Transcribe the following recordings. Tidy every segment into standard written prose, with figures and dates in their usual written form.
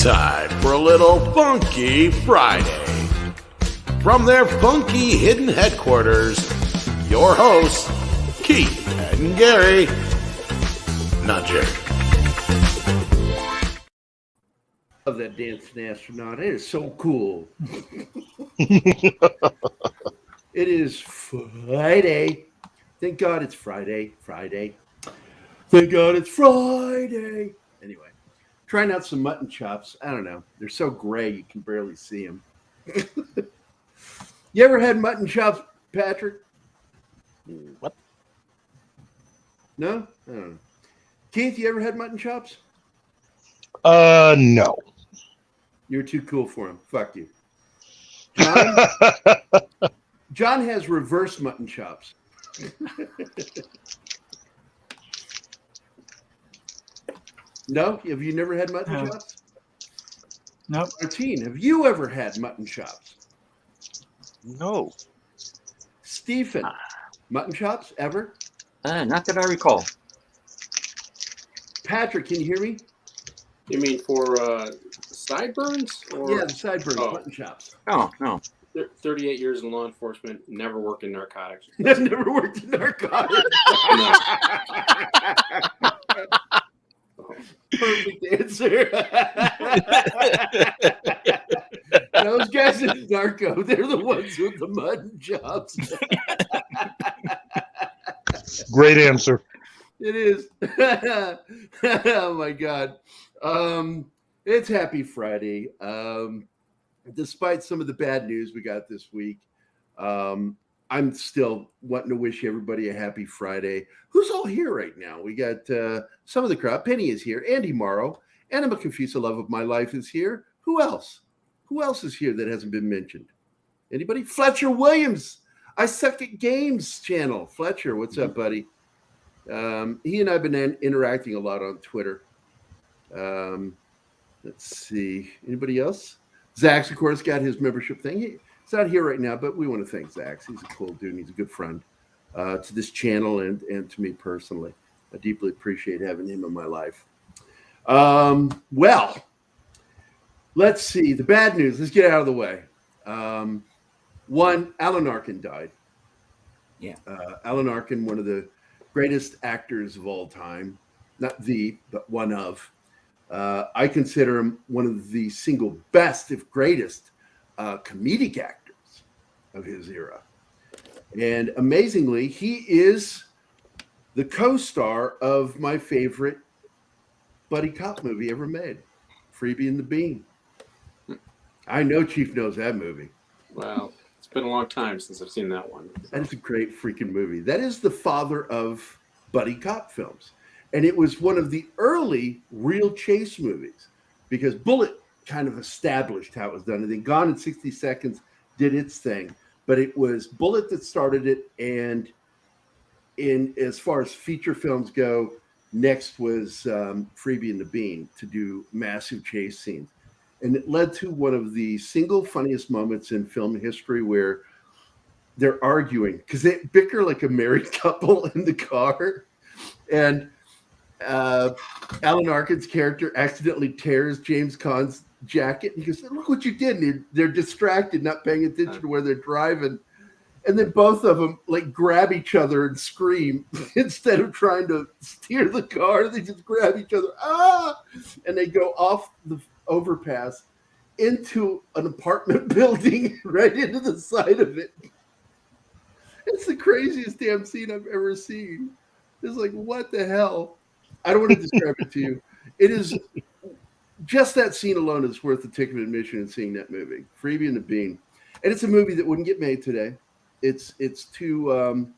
time for a little Funky Friday. From their funky hidden headquarters, your hosts, Keith and Gary. Not Jerry. Love that dancing astronaut. It is so cool. It is Friday. Thank God it's Friday. Thank God it's Friday. Anyway, trying out some mutton chops. I don't know. They're so gray you can barely see them. You ever had mutton chops, Patrick? What? No? I don't know. Keith, you ever had mutton chops? No. You're too cool for him. Fuck you. John has reverse mutton chops. No? Have you never had mutton chops? Nope. Martine, have you ever had mutton chops? No. Stephen, mutton chops ever? Not that I recall. Patrick, can you hear me? You mean for sideburns? Or? Yeah, the sideburns, mutton chops. Oh, no. 38 years in law enforcement, never worked in narcotics. I've never worked in narcotics. Perfect answer. Those guys in narco, they're the ones with the mutton chops. Great answer. It is. Oh my God. It's Happy Friday. Despite some of the bad news we got this week, I'm still wanting to wish everybody a happy Friday. Who's all here right now? We got some of the crowd. Penny is here. Andy Morrow. Anna Confusa, love of my life, is here. Who else? Who else is here that hasn't been mentioned? Anybody? Fletcher Williams. I Suck at Games channel. Fletcher, what's up, buddy? He and I have been interacting a lot on Twitter. Let's see. Anybody else? Zach's, of course, got his membership thing. He's not here right now, but we want to thank Zach. He's a cool dude. He's a good friend to this channel and to me personally. I deeply appreciate having him in my life. Well, let's see. The bad news. Let's get out of the way. One, Alan Arkin died. Yeah. Alan Arkin, one of the greatest actors of all time. Not the, but one of. I consider him one of the single best, if greatest, comedic actors of his era. And amazingly, he is the co-star of my favorite buddy cop movie ever made, Freebie and the Bean. I know Chief knows that movie. Well, it's been a long time since I've seen that one. That is a great freaking movie. That is the father of buddy cop films. And it was one of the early real chase movies because Bullet kind of established how it was done. And then Gone in 60 Seconds did its thing. But it was Bullet that started it. And in as far as feature films go, next was Freebie and the Bean to do massive chase scenes. And it led to one of the single funniest moments in film history where they're arguing because they bicker like a married couple in the car. And Alan Arkin's character accidentally tears James Caan's jacket. And he goes, look what you did. And they're distracted, not paying attention to where they're driving. And then both of them like grab each other and scream instead of trying to steer the car. They just grab each other. Ah! And they go off the overpass into an apartment building right into the side of it. It's the craziest damn scene I've ever seen. It's like, what the hell? I don't want to describe it to you. It is just that scene alone is worth the ticket of admission in seeing that movie, Freebie and the Bean. And it's a movie that wouldn't get made today. It's too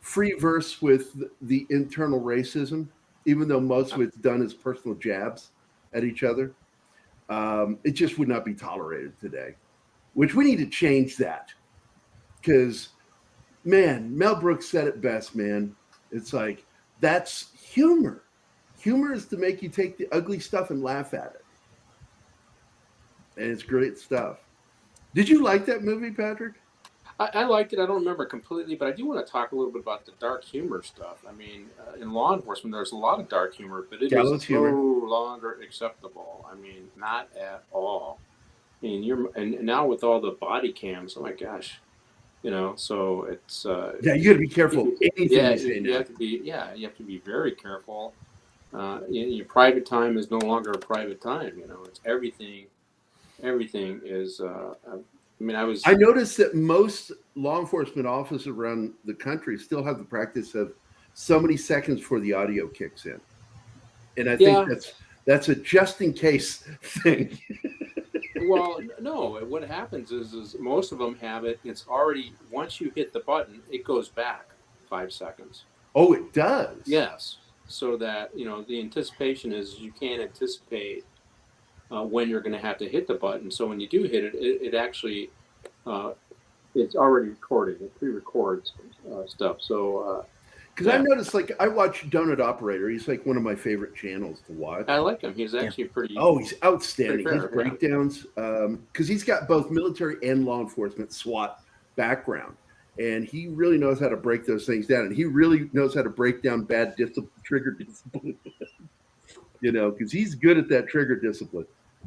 free verse with the internal racism, even though most of it's done as personal jabs at each other. It just would not be tolerated today, which we need to change that. Because, man, Mel Brooks said it best, man. It's like, that's humor. Humor is to make you take the ugly stuff and laugh at it. And it's great stuff. Did you like that movie, Patrick? I liked it. I don't remember completely, but I do want to talk a little bit about the dark humor stuff. I mean, in law enforcement, there's a lot of dark humor, but it Gallows is no humor. longer acceptable. I mean, not at all. I mean, and now with all the body cams, oh my gosh, so it's Yeah, you got to be careful. Anything yeah, you say you now. have to be very careful. Your private time is no longer a private time. It's everything. Everything is. I mean, I noticed that most law enforcement officers around the country still have the practice of so many seconds before the audio kicks in, and I think Yeah. that's a just in case thing. Well, no. What happens is most of them have it. It's already once you hit the button, it goes back 5 seconds. Oh, it does. Yes, so that the anticipation is you can't anticipate when you're going to have to hit the button. So when you do hit it, it actually it's already recorded. It pre-records stuff. So Because I noticed, like, I watch Donut Operator. He's like one of my favorite channels to watch. I like him. He's actually pretty. Oh, he's outstanding. Pretty His fair, yeah. breakdowns, because he's got both military and law enforcement SWAT background, and he really knows how to break those things down, and he really knows how to break down bad trigger discipline. Because he's good at that trigger discipline.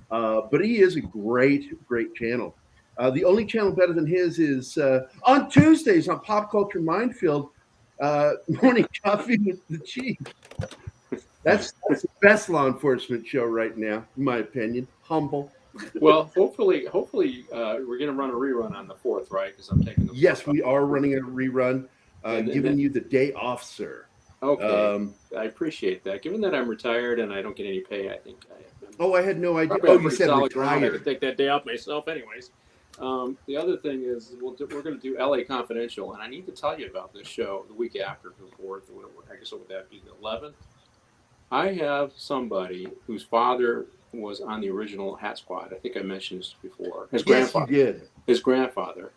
But he is a great channel. The only channel better than his is on Tuesdays on Pop Culture Minefield. Morning Coffee with the Chief. That's the best law enforcement show right now, in my opinion. Humble. Well, hopefully, we're going to run a rerun on the 4th, right? Because I'm taking the. Yes, we are running a rerun, giving you the day off, sir. Okay, I appreciate that. Given that I'm retired and I don't get any pay, I think I had no idea. Oh, you said I retired. could take that day off myself, anyways. The other thing is we're going to do LA Confidential, and I need to tell you about this show the week after the 4th. I guess what would that be, the 11th? I have somebody whose father was on the original Hat Squad. I think I mentioned this before. His grandfather. You did. His grandfather.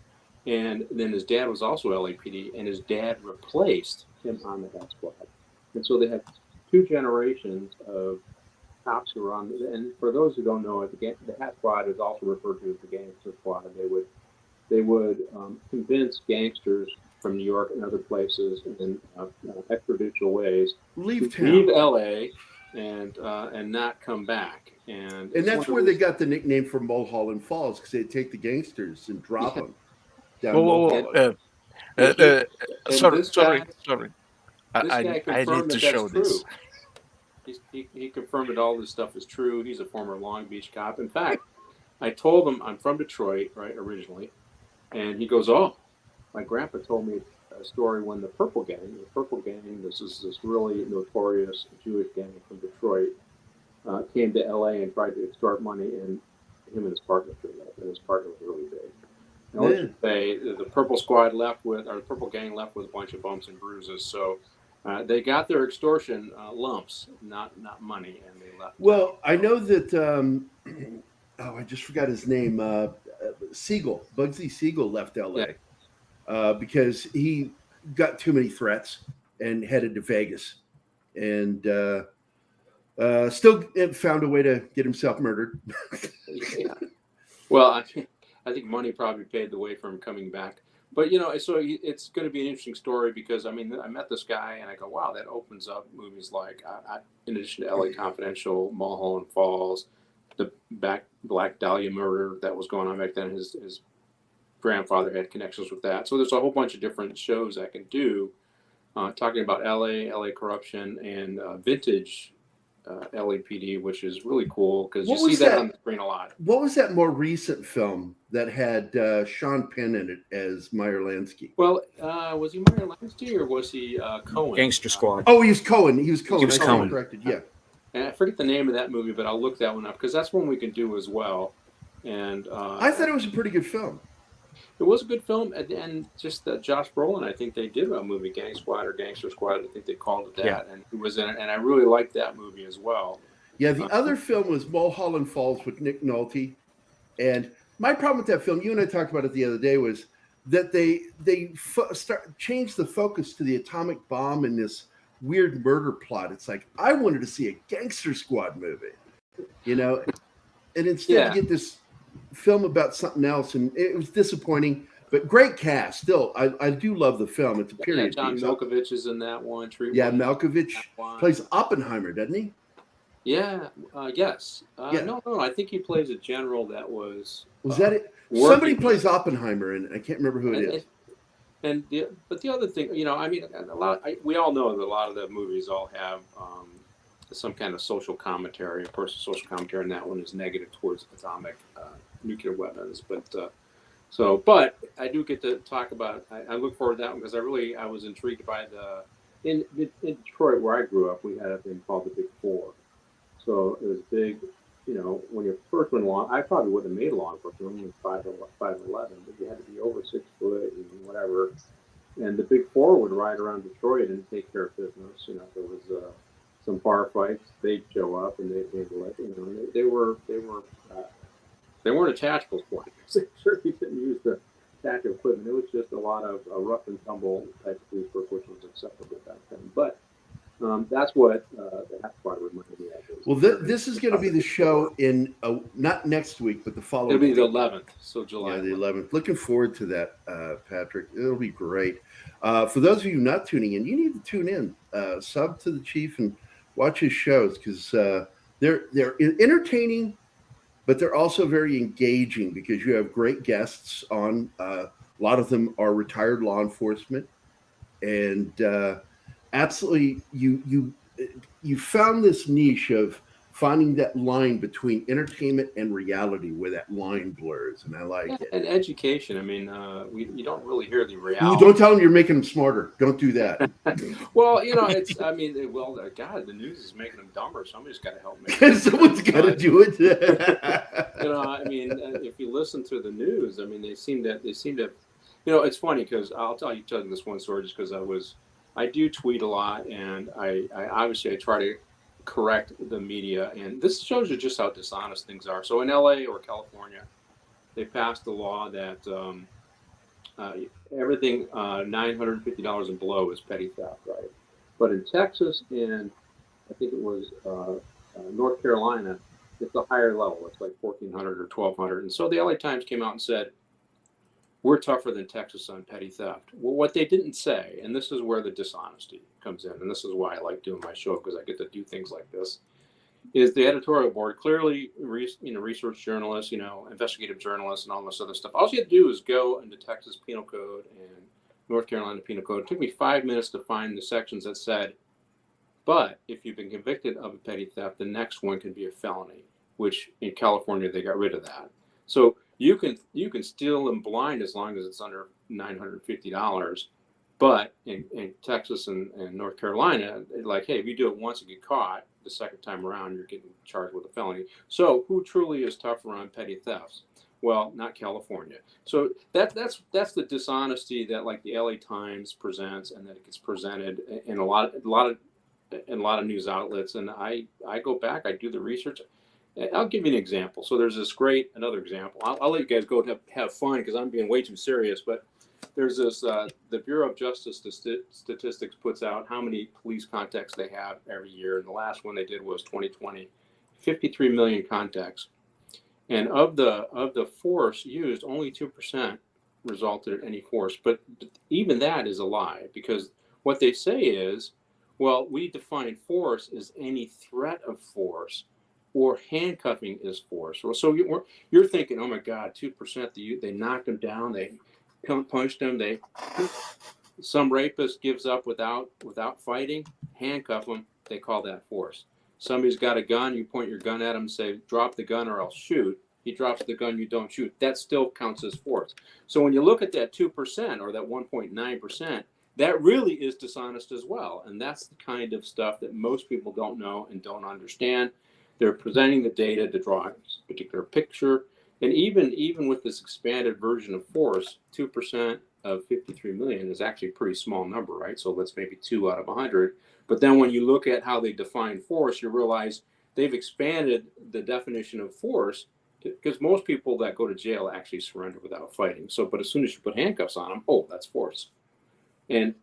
And then his dad was also LAPD, and his dad replaced him on the Hat Squad. And so they have 2 generations of cops who are on. And for those who don't know it, the Hat Squad is also referred to as the Gangster Squad. They would convince gangsters from New York and other places in extrajudicial ways Leave LA and not come back. And that's where they got the nickname for Mulholland Falls, because they'd take the gangsters and drop them down. Sorry. I need to show this. He confirmed that all this stuff is true. He's a former Long Beach cop. In fact, I told him I'm from Detroit, right, originally. And he goes, oh, my grandpa told me a story when the Purple Gang, this is this really notorious Jewish gang from Detroit, came to LA and tried to extort money, and him and his partner through that. And his partner was really big. And I'll just say the Purple Gang left with a bunch of bumps and bruises. So they got their extortion lumps, not money, and they left. Well, I know that. I just forgot his name. Bugsy Siegel left LA because he got too many threats and headed to Vegas, and still found a way to get himself murdered. Yeah. Well, I think money probably paved the way for him coming back. But so it's going to be an interesting story because I met this guy and I go, wow, that opens up movies like, in addition to LA Confidential, Mulholland Falls, the Black Dahlia murder that was going on back then. His grandfather had connections with that. So there's a whole bunch of different shows I can do, talking about LA corruption, and vintage LAPD, which is really cool because you see that on the screen a lot. What was that more recent film that had Sean Penn in it as Meyer Lansky? Well, was he Meyer Lansky or was he Cohen? Gangster Squad. Oh, he was Cohen. He was Cohen. Corrected, yeah. And I forget the name of that movie, but I'll look that one up because that's one we can do as well. And I thought it was a pretty good film. It was a good film, and just Josh Brolin, I think they did a movie, Gang Squad or Gangster Squad, I think they called it that, Yeah. and he was in it, and I really liked that movie as well. Yeah, the other film was Mulholland Falls with Nick Nolte, and my problem with that film, you and I talked about it the other day, was that they changed the focus to the atomic bomb and this weird murder plot. It's like, I wanted to see a Gangster Squad movie, and instead you get this film about something else, and it was disappointing. But great cast. Still, I do love the film. It's a period John piece. Malkovich is in that one. Yeah, Malkovich plays Oppenheimer, doesn't he? Yeah. Yes. Yeah. No. I think he plays a general that was. Was that it? Somebody plays Oppenheimer, and I can't remember who it is. But the other thing, I mean, we all know that a lot of the movies all have some kind of social commentary. Of course, the social commentary in that one is negative towards atomic nuclear weapons. But I do get to talk about. I look forward to that one because I was intrigued by in Detroit where I grew up. We had a thing called the Big Four. So it was big. When you first went along, I probably wouldn't have made a law enforcement. Only 5'11", but you had to be over 6 foot and whatever. And the Big Four would ride around Detroit and take care of business. There was some bar fights. They'd show up and they'd handle it. They weren't a tactical sport. They certainly didn't use the tactical equipment. It was just a lot of rough and tumble type of police work, which was acceptable back then. But that's what reminded me of. Well, this is going to be the show in not next week, but the following. It'll be week. the 11th, so July. Yeah, the 11th. Looking forward to that, Patrick. It'll be great. For those of you not tuning in, you need to tune in, sub to the Chief, and watch his shows because they're entertaining, but they're also very engaging because you have great guests on. A lot of them are retired law enforcement, and absolutely, you found this niche of finding that line between entertainment and reality where that line blurs, and I like it. And education. I mean, you don't really hear the reality. Ooh, don't tell them you're making them smarter. Don't do that. Well, it's. I mean, God, the news is making them dumber. Somebody's got to help make. Someone's got to do it. I mean, if you listen to the news, I mean, they seem to. It's funny because I'll tell you this one story just because I do tweet a lot, and I obviously I try to correct the media, and this shows you just how dishonest things are. So in LA or California, they passed a law that everything $950 and below is petty theft, right? But in Texas and I think it was North Carolina, it's a higher level. It's like $1,400 or $1,200. And so the LA Times came out and said, we're tougher than Texas on petty theft. Well, what they didn't say, and this is where the dishonesty comes in, and this is why I like doing my show because I get to do things like this, is the editorial board clearly, research journalists, investigative journalists, and all this other stuff. All you have to do is go into Texas Penal Code and North Carolina Penal Code. It took me 5 minutes to find the sections that said, but if you've been convicted of a petty theft, the next one can be a felony, which in California they got rid of that. So you can steal them blind as long as it's under $950. But in Texas and North Carolina, like, hey, if you do it once and get caught, the second time around, you're getting charged with a felony. So who truly is tougher on petty thefts? Well, not California. So that's the dishonesty that like the LA Times presents, and that it gets presented in a lot of news outlets. And I go back, I do the research. I'll give you an example. So there's another example. I'll let you guys go have fun because I'm being way too serious. But there's this, the Bureau of Justice Statistics puts out how many police contacts they have every year. And the last one they did was 2020, 53 million contacts. And of the force used, only 2% resulted in any force. But even that is a lie because what they say is, well, we define force as any threat of force, or handcuffing is force. So you're thinking, oh my God, 2%. They knocked them down. They punched them. Some rapist gives up without fighting. Handcuff them. They call that force. Somebody's got a gun. You point your gun at him. Say, drop the gun or I'll shoot. He drops the gun. You don't shoot. That still counts as force. So when you look at that 2% or that 1.9%, that really is dishonest as well. And that's the kind of stuff that most people don't know and don't understand. They're presenting the data to draw a particular picture. And even with this expanded version of force, 2% of 53 million is actually a pretty small number, right? So that's maybe 2 out of 100. But then when you look at how they define force, you realize they've expanded the definition of force because most people that go to jail actually surrender without fighting. But as soon as you put handcuffs on them, oh, that's force. And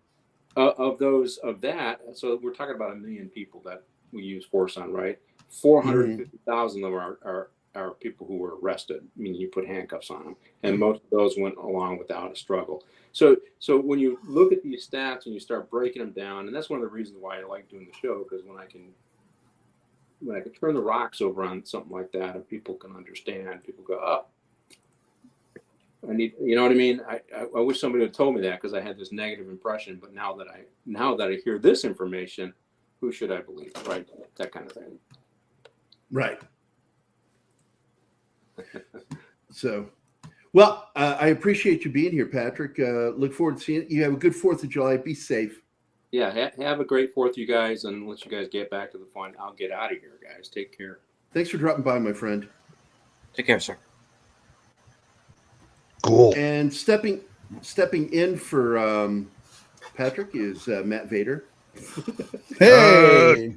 of that, so we're talking about 1 million people that we use force on, right? 450,000 of them are are people who were arrested, meaning you put handcuffs on them, and most of those went along without a struggle. So when you look at these stats and you start breaking them down, and that's one of the reasons why I like doing the show, because when I can turn the rocks over on something like that and people can understand, people go, oh, I need, you know what I mean? I wish somebody had told me that, because I had this negative impression, but now that I hear this information, who should I believe, right? That kind of thing. Right. So, well, I appreciate you being here, Patrick. Look forward to seeing it. You have a good 4th of July. Be safe. Yeah, have a great 4th, you guys, and let you guys get back to the fun. I'll get out of here, guys. Take care. Thanks for dropping by, my friend. Take care, sir. Cool. And stepping in for Patrick is Matt Vader. Hey,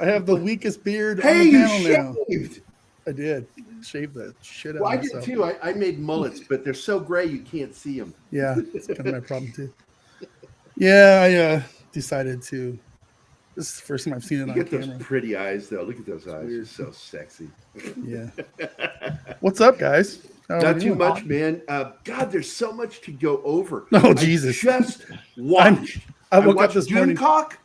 I have the weakest beard on Hey, the you panel now. shaved! I did shave the shit out Well, of I did myself. too. I made mullets, but they're so gray you can't see them. Yeah, it's kind of my problem too. Yeah, I decided to. This is the first time I've seen it You on get camera. those pretty eyes, though. Look at those eyes. They're so sexy. Yeah. What's up, guys? How are Not we too doing? much, man. God, there's so much to go over. Oh, Jesus. I just watched. I woke up watched this morning. Doomcock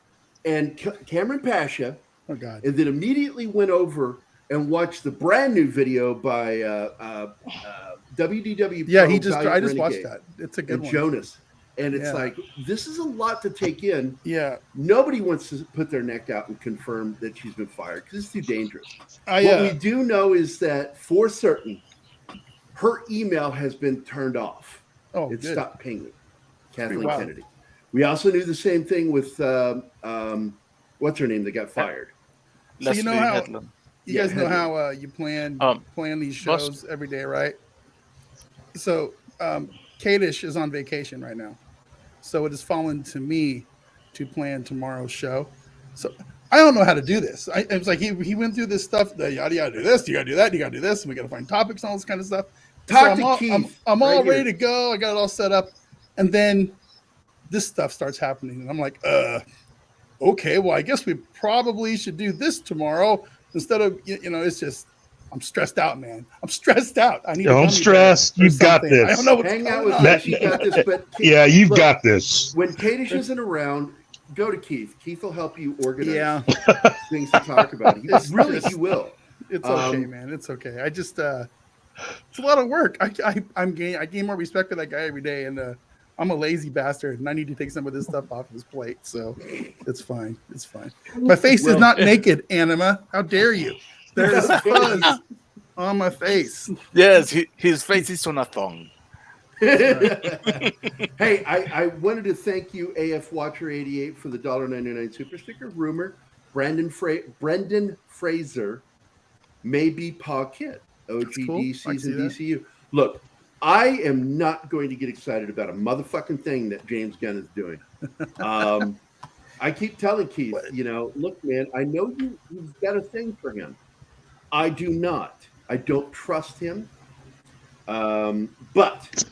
and Cameron Pasha, Oh God. and then immediately went over and watched the brand new video by WDW. Yeah, Pro I just Valiant watched Renegade that. It's a good and one. Jonas. And it's Yeah. like, this is a lot to take in. Yeah. Nobody wants to put their neck out and confirm that she's been fired because it's too dangerous. I What we do know is that for certain, her email has been turned off. oh It good. stopped pinging. Kathleen wild. Kennedy. We also knew the same thing with what's her name that got fired. So you know Leslie how Headland. you Yeah, guys know Headland. how you plan these must- shows every day, right? So Kadish is on vacation right now, so it has fallen to me to plan tomorrow's show. So I don't know how to do this. It was like he went through this stuff. That you gotta do this, you gotta do that, you gotta do this, and we gotta find topics and all this kind of stuff. Talk to I'm Keith I'm right all here. ready to go. I got it all set up, and then this stuff starts happening, and I'm like, okay, well, I guess we probably should do this tomorrow instead of, it's just, I'm stressed out, man. I'm stressed out. I need a Don't gummy stress. bear or You've got something. I this. don't know what's Hang out going with on. us. You got this. But Yeah, you've look, got this. When Kadish isn't around, go to Keith. Keith will help you organize Yeah, things to talk about. He will. it's okay, man. It's okay. I just, it's a lot of work. I gain more respect for that guy every day, and I'm a lazy bastard, and I need to take some of this stuff off his plate. So it's fine. It's fine. My face is not naked, Anima. How dare you? There's fuzz on my face. Yes, his face is on a thong. Hey, I wanted to thank you, AF Watcher 88, for the $1.99 super sticker. Rumor, Brendan Fraser may be Pa Kid, That's cool. OGD I can see season that. DCU. Look, I am not going to get excited about a motherfucking thing that James Gunn is doing. I keep telling Keith, look, man, I know you've got a thing for him. I do not. I don't trust him. But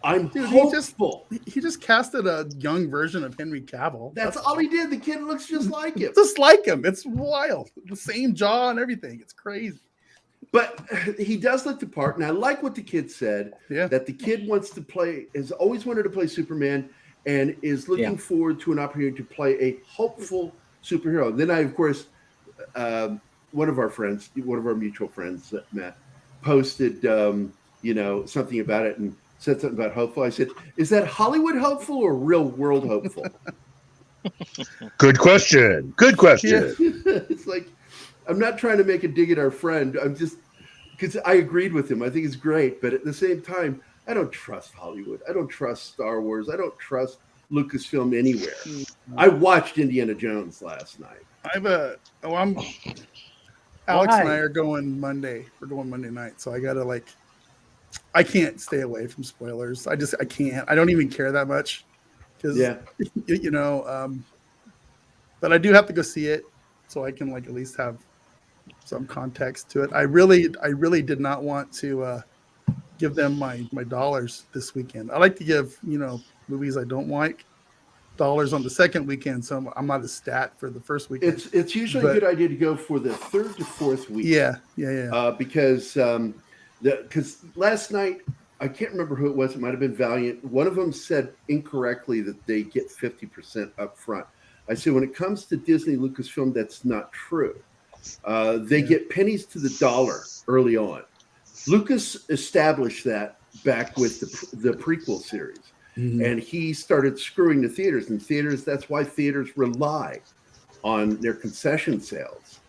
I'm hopeful. He just casted a young version of Henry Cavill. That's all he did. The kid looks just like him. Just like him. It's wild. The same jaw and everything. It's crazy. But he does look the part, and I like what the kid said. Yeah. That the kid has always wanted to play Superman, and is looking forward to an opportunity to play a hopeful superhero. Then of course, one of our mutual friends, Matt, posted, something about it and said something about hopeful. I said, "Is that Hollywood hopeful or real world hopeful?" Good question. Good question. It's like, I'm not trying to make a dig at our friend. I'm just, because I agreed with him. I think it's great. But at the same time, I don't trust Hollywood. I don't trust Star Wars. I don't trust Lucasfilm anywhere. I watched Indiana Jones last night. Alex and I are going Monday. We're going Monday night. So I got to I can't stay away from spoilers. I can't. I don't even care that much. Because, but I do have to go see it so I can at least have some context to it. I really did not want to give them my dollars this weekend. I like to give, movies I don't like on the second weekend, so I'm not a stat for the first weekend. It's usually a good idea to go for the third to fourth week. Yeah. Because last night I can't remember who it was. It might have been Valiant. One of them said incorrectly that they get 50% up front. I say when it comes to Disney Lucasfilm, that's not true. They get pennies to the dollar early on. Lucas established that back with the prequel series. Mm-hmm. And he started screwing the theaters. And that's why theaters rely on their concession sales.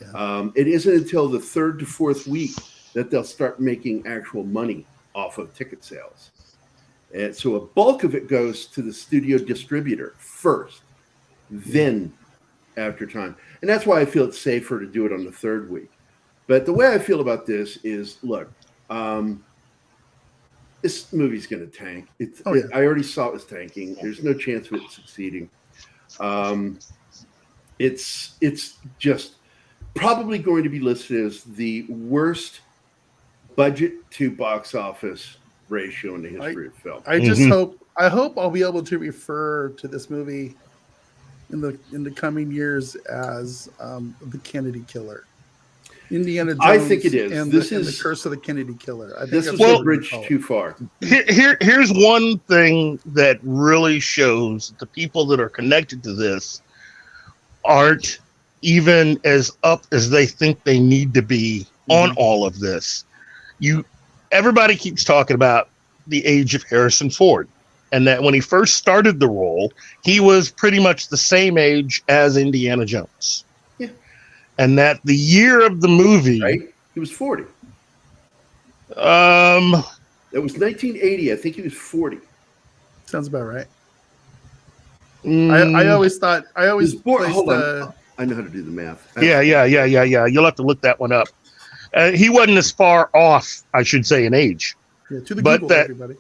Yeah. It isn't until the third to fourth week that they'll start making actual money off of ticket sales. And so a bulk of it goes to the studio distributor first, then after time. And that's why I feel it's safer to do it on the third week. But the way I feel about this is, look, this movie's going to tank. I already saw it was tanking. There's no chance of it succeeding. It's just probably going to be listed as the worst budget to box office ratio in the history of film. I just hope I'll be able to refer to this movie in the coming years as the Kennedy Killer. Indiana Jones. I think it is. And this is the Curse of the Kennedy Killer. I think this is a bridge too far. Here's one thing that really shows the people that are connected to this aren't even as up as they think they need to be on all of this. Everybody keeps talking about the age of Harrison Ford, and that when he first started the role, he was pretty much the same age as Indiana Jones. And that the year of the movie, right? He was 40. That was 1980. I think he was 40. Sounds about right. I always thought hold on. I know how to do the math. Yeah. You'll have to look that one up. He wasn't as far off, I should say, in age. Yeah, to the Google, everybody.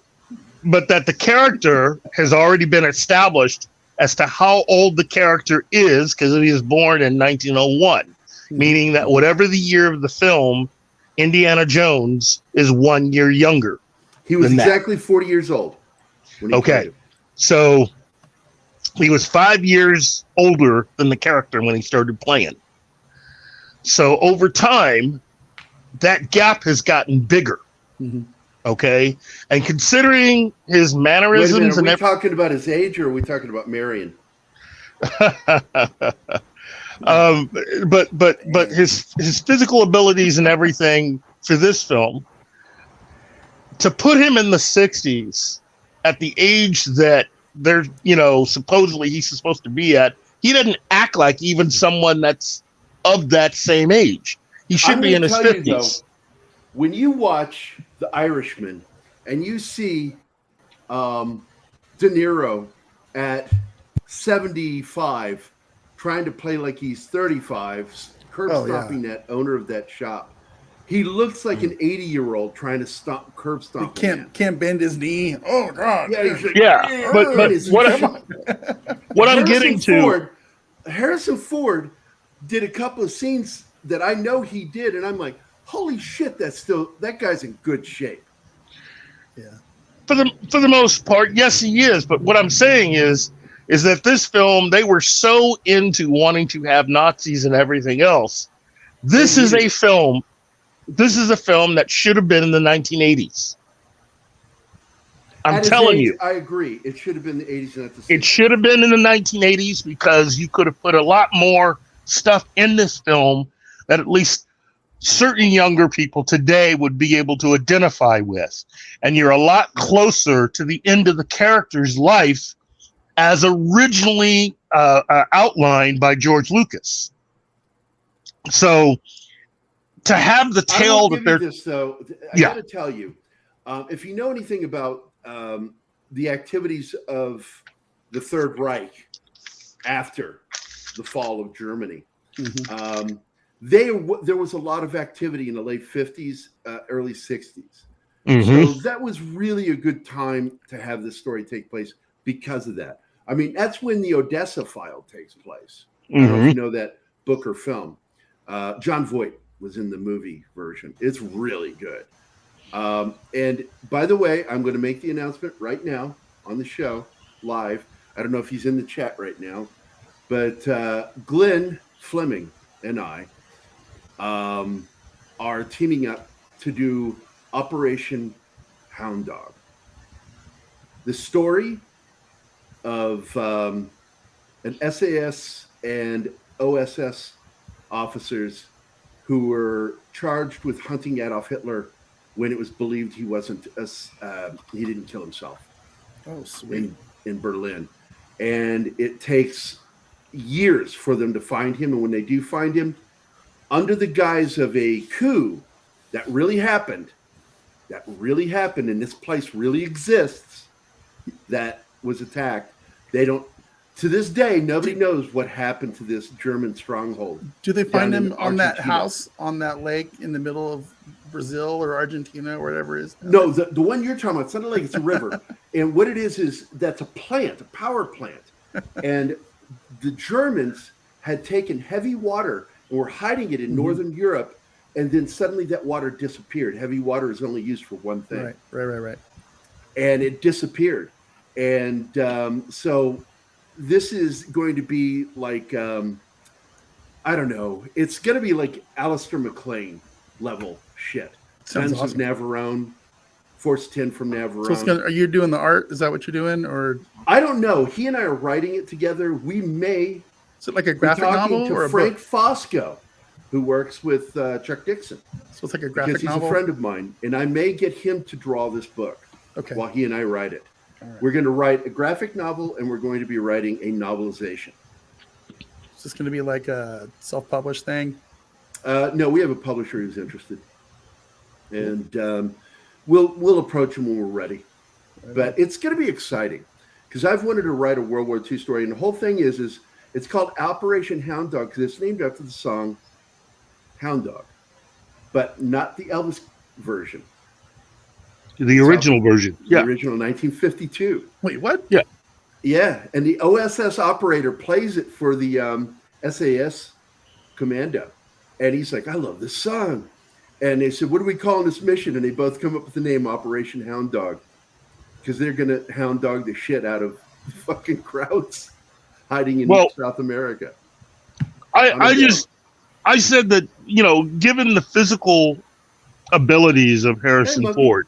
But that the character has already been established as to how old the character is because he was born in 1901. Meaning that whatever the year of the film, Indiana Jones is 1 year younger. He was exactly 40 years old. Okay. So he was 5 years older than the character when he started playing. So over time, that gap has gotten bigger. Mm-hmm. Okay. And considering his mannerisms are we talking about his age or are we talking about Marion? But his physical abilities and everything for this film, to put him in the 60s at the age that they're, supposedly he's supposed to be at, he doesn't act like even someone that's of that same age. He should be in his 50s. When you watch The Irishman and you see De Niro at 75 trying to play like he's 35, stomping that owner of that shop. He looks like an 80-year-old trying to curb stomp. He can't bend his knee. Oh God! Yeah, he's like, but what I'm getting to, Harrison Ford did a couple of scenes that I know he did, and I'm like, holy shit, that guy's in good shape. Yeah. For the most part, yes, he is. But what I'm saying is that this film, they were so into wanting to have Nazis and everything else. This is a film that should have been in the 1980s. I'm telling you. I agree. It should have been the 80s. And it should have been in the 1980s because you could have put a lot more stuff in this film that at least certain younger people today would be able to identify with. And you're a lot closer to the end of the character's life as originally outlined by George Lucas. So to have the tale that they're... I got to tell you, if you know anything about the activities of the Third Reich after the fall of Germany, there was a lot of activity in the late 50s, early 60s. So that was really a good time to have this story take place because of that. I mean, that's when the Odessa File takes place. I don't know if you know that book or film. John Voight was in the movie version. It's really good. And by the way, I'm going to make the announcement right now on the show live. I don't know if he's in the chat right now, but Glenn Fleming and I are teaming up to do Operation Hound Dog. The story of an SAS and OSS officers who were charged with hunting Adolf Hitler when it was believed he didn't kill himself. Oh, sweet. In Berlin. And it takes years for them to find him. And when they do find him, under the guise of a coup that really happened, and this place really exists, that was attacked. They don't, to this day, nobody knows what happened to this German stronghold. Do they find him on that house on that lake in the middle of Brazil or Argentina or whatever it is? No, the one you're talking about, it's not a lake, it's a river. And what it is that's a plant, a power plant. And the Germans had taken heavy water and were hiding it in Northern Europe. And then suddenly that water disappeared. Heavy water is only used for one thing. Right. And it disappeared. And so this is going to be like, I don't know. It's going to be like Alistair McLean level shit. Sounds Guns awesome. of Navarone, Force 10 from Navarone. So are you doing the art? Is that what you're doing? Or I don't know. He and I are writing it together. We may is it like a be graphic talking novel to or a Frank book? Fosco, who works with Chuck Dixon. So it's like a Because graphic he's novel? a friend of mine. And I may get him to draw this book Okay. while he and I write it. All right. We're going to write a graphic novel, and we're going to be writing a novelization. Is this going to be like a self-published thing? No, we have a publisher who's interested, and we'll approach him when we're ready. But it's going to be exciting because I've wanted to write a World War II story, and the whole thing is it's called Operation Hound Dog because it's named after the song Hound Dog, but not the Elvis version. The original version. The Yeah. original 1952. Wait, what? Yeah. Yeah, and the OSS operator plays it for the SAS commando. And he's like, I love this song. And they said, what do we call this mission? And they both come up with the name Operation Hound Dog because they're going to hound dog the shit out of fucking crowds hiding in South America. I said that, given the physical abilities of Harrison Ford,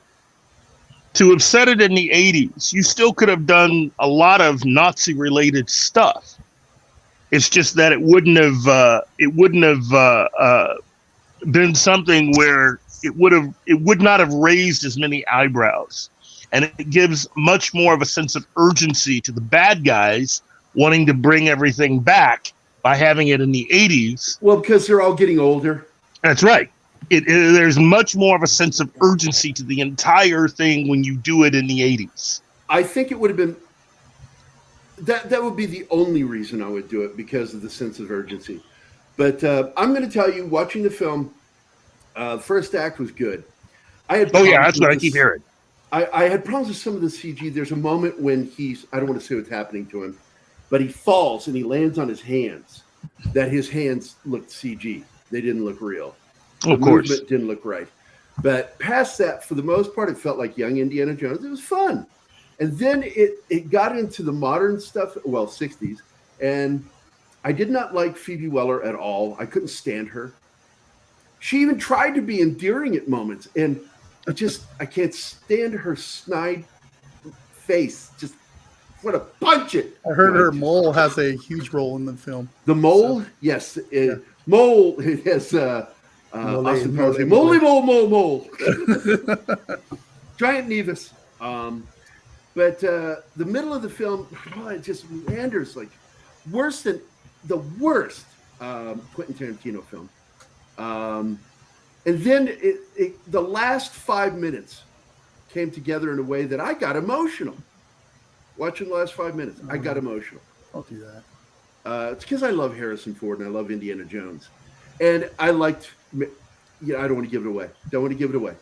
to have said it in the 80s, you still could have done a lot of Nazi-related stuff. It's just that it wouldn't have been something where it would not have raised as many eyebrows, and it gives much more of a sense of urgency to the bad guys wanting to bring everything back by having it in the 80s. Well, because they're all getting older. That's right. There's much more of a sense of urgency to the entire thing when you do it in the 80s. I think it would have been that would be the only reason I would do it because of the sense of urgency. But I'm going to tell you, watching the film, the first act was good. That's what I keep hearing. I had problems with some of the CG. There's a moment when I don't want to say what's happening to him, but he falls and he lands on his hands. That his hands looked CG. They didn't look real. Of course. Movement didn't look right. But past that, for the most part, it felt like young Indiana Jones. It was fun. And then it got into the modern stuff, 60s. And I did not like Phoebe Weller at all. I couldn't stand her. She even tried to be endearing at moments. And I can't stand her snide face. Just want to punch it. I heard her mole has a huge role in the film. The mole? Yes. Mole has... Austin Powers say, mole. Giant Nevis. But the middle of the film, it just meanders like worse than the worst Quentin Tarantino film. And then the last 5 minutes came together in a way that I got emotional. Watching the last 5 minutes, I got emotional. I'll do that. It's because I love Harrison Ford and I love Indiana Jones. And I liked, I don't want to give it away.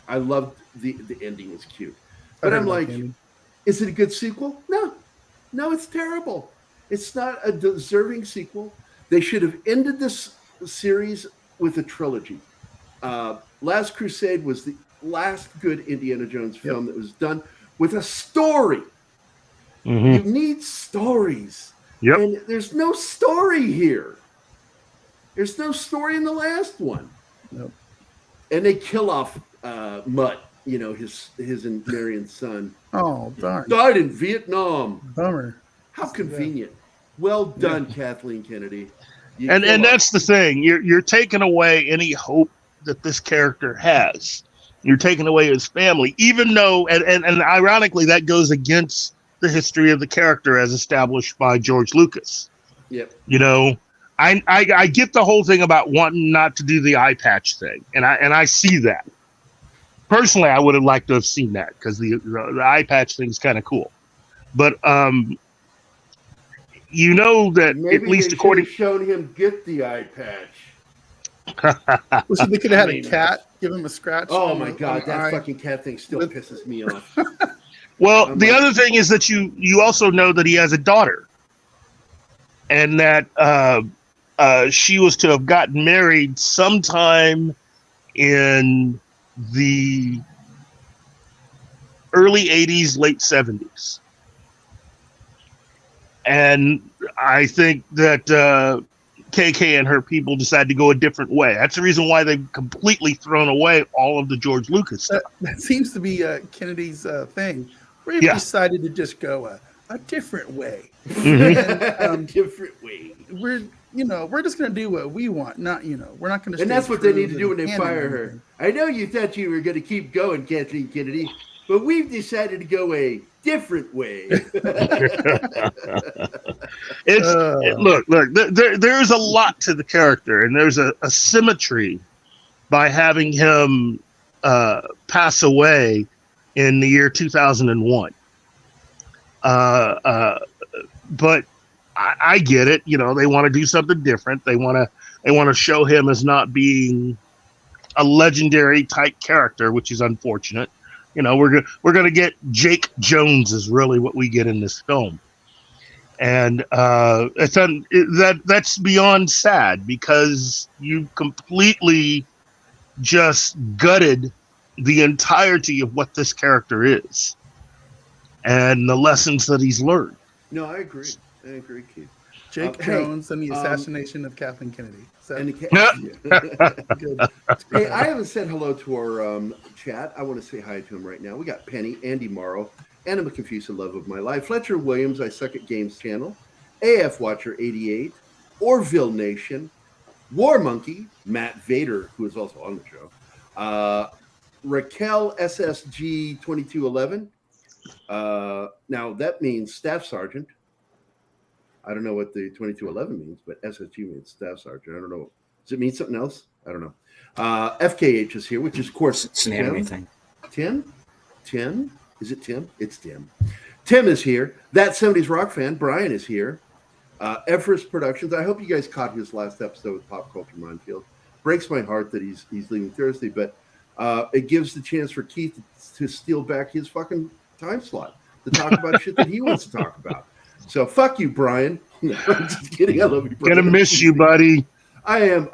I loved the ending was cute. But I'm like, is it a good sequel? No, it's terrible. It's not a deserving sequel. They should have ended this series with a trilogy. Last Crusade was the last good Indiana Jones film that was done with a story. You need stories. Yep. And there's no story here. There's no story in the last one. Nope. And they kill off Mutt, his and Marion's son. Oh, darn. Died in Vietnam. Bummer. How convenient. Well done, Kathleen Kennedy. And that's the thing. You're taking away any hope that this character has. You're taking away his family, even though, and ironically, that goes against the history of the character as established by George Lucas. Yep. I get the whole thing about wanting not to do the eye patch thing, and I see that. Personally, I would have liked to have seen that because the eye patch thing is kind of cool, but that Maybe at least they according shown him get the eye patch. Well, so they could have had a cat give him a scratch. Oh on my the God, that eye. fucking cat thing still pisses me off. Well, the other thing is that you also know that he has a daughter, and that she was to have gotten married sometime in the early 80s, late 70s. And I think that KK and her people decided to go a different way. That's the reason why they've completely thrown away all of the George Lucas stuff. That seems to be Kennedy's thing. We've decided to just go a different way. A different way. We're just going to do what we want, not, we're not going to. And that's what they need to do when they fire her. I know you thought you were going to keep going, Kathleen Kennedy, but we've decided to go a different way. Look, there's a lot to the character, and there's a symmetry by having him pass away in the year 2001. But I get it. They want to do something different. They want to show him as not being a legendary type character, which is unfortunate. We're gonna get Jake Jones is really what we get in this film, and that's beyond sad because you completely just gutted the entirety of what this character is and the lessons that he's learned. No, I agree, Keith. Jake Jones and the assassination of Kathleen Kennedy. Good. Hey, I haven't said hello to our chat. I want to say hi to him right now. We got Penny, Andy Morrow, Anima Confused Love of My Life, Fletcher Williams, I Suck at Games channel, AF Watcher 88, Orville Nation, War Monkey, Matt Vader, who is also on the show, Raquel SSG 2211. Now that means Staff Sergeant. I don't know what the 2211 means, but SSG means Staff Sergeant. I don't know. Does it mean something else? I don't know. FKH is here, which is, of course, It's an anime thing. Tim? Is it Tim? It's Tim. Tim is here. That 70s Rock fan, Brian, is here. Everest Productions. I hope you guys caught his last episode with Pop Culture Minefield. Breaks my heart that he's leaving Thursday, but it gives the chance for Keith to steal back his fucking time slot to talk about shit that he wants to talk about. So fuck you, Brian. I'm just kidding. I love you, Brian. Gonna miss you, buddy. I am.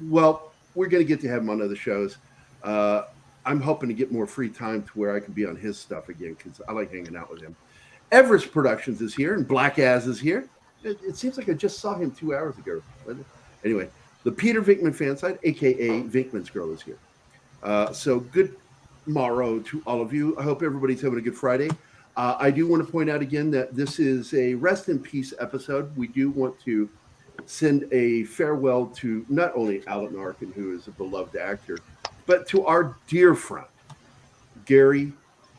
Well, we're gonna get to have him on other shows. I'm hoping to get more free time to where I can be on his stuff again because I like hanging out with him. Everest Productions is here, and Black Az is here. It seems like I just saw him 2 hours ago. Anyway, the Peter Vinkman fan side, aka Vinkman's Girl, is here. So good morrow to all of you. I hope everybody's having a good Friday. I do want to point out again that this is a rest in peace episode. We do want to send a farewell to not only Alan Arkin, who is a beloved actor, but to our dear friend, Gary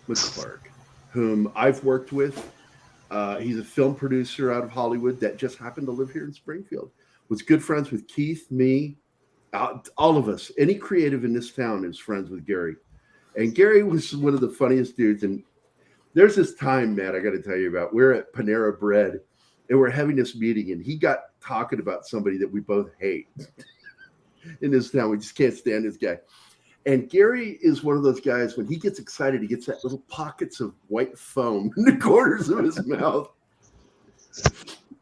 McClurg, whom I've worked with. He's a film producer out of Hollywood that just happened to live here in Springfield. Was good friends with Keith, me, all of us. Any creative in this town is friends with Gary. And Gary was one of the funniest dudes. And there's this time, Matt, I got to tell you about. We're at Panera Bread, and we're having this meeting, and he got talking about somebody that we both hate in this town. We just can't stand this guy. And Gary is one of those guys, when he gets excited, he gets that little pockets of white foam in the corners of his mouth.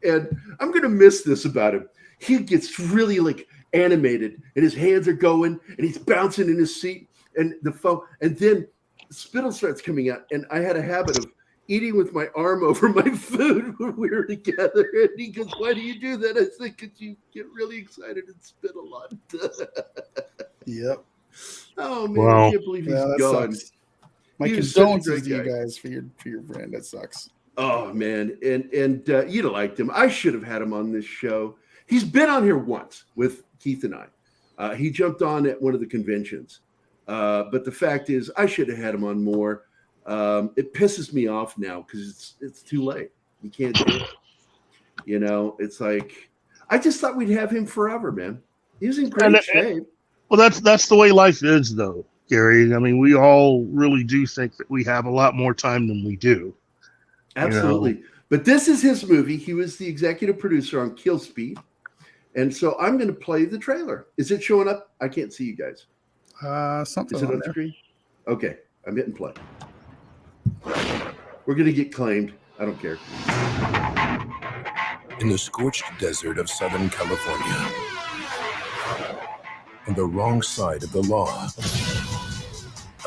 And I'm going to miss this about him. He gets really like animated, and his hands are going, and he's bouncing in his seat, and the foam, and then spittle starts coming out. And I had a habit of eating with my arm over my food when we were together. And he goes, "Why do you do that?" I said, "Because you get really excited and spit a lot." Yep. Oh man, Wow. I can't believe he's Yeah, that gone. sucks. My He was such a condolences great to you guy. guys for your friend. That sucks. Oh man, and you'd have liked him. I should have had him on this show. He's been on here once with Keith and I. He jumped on at one of the conventions, but the fact is, I should have had him on more. It pisses me off now because it's too late. You can't do it. You know, it's like I just thought we'd have him forever, man. He was in great shape. Well, that's the way life is, though, Gary. I mean, we all really do think that we have a lot more time than we do. Absolutely. You know? But this is his movie. He was the executive producer on Kill Speed. And so I'm going to play the trailer. Is it showing up? I can't see you guys. Something. Is it on screen? Okay. I'm hitting play. We're going to get claimed. I don't care. In the scorched desert of Southern California, on the wrong side of the law,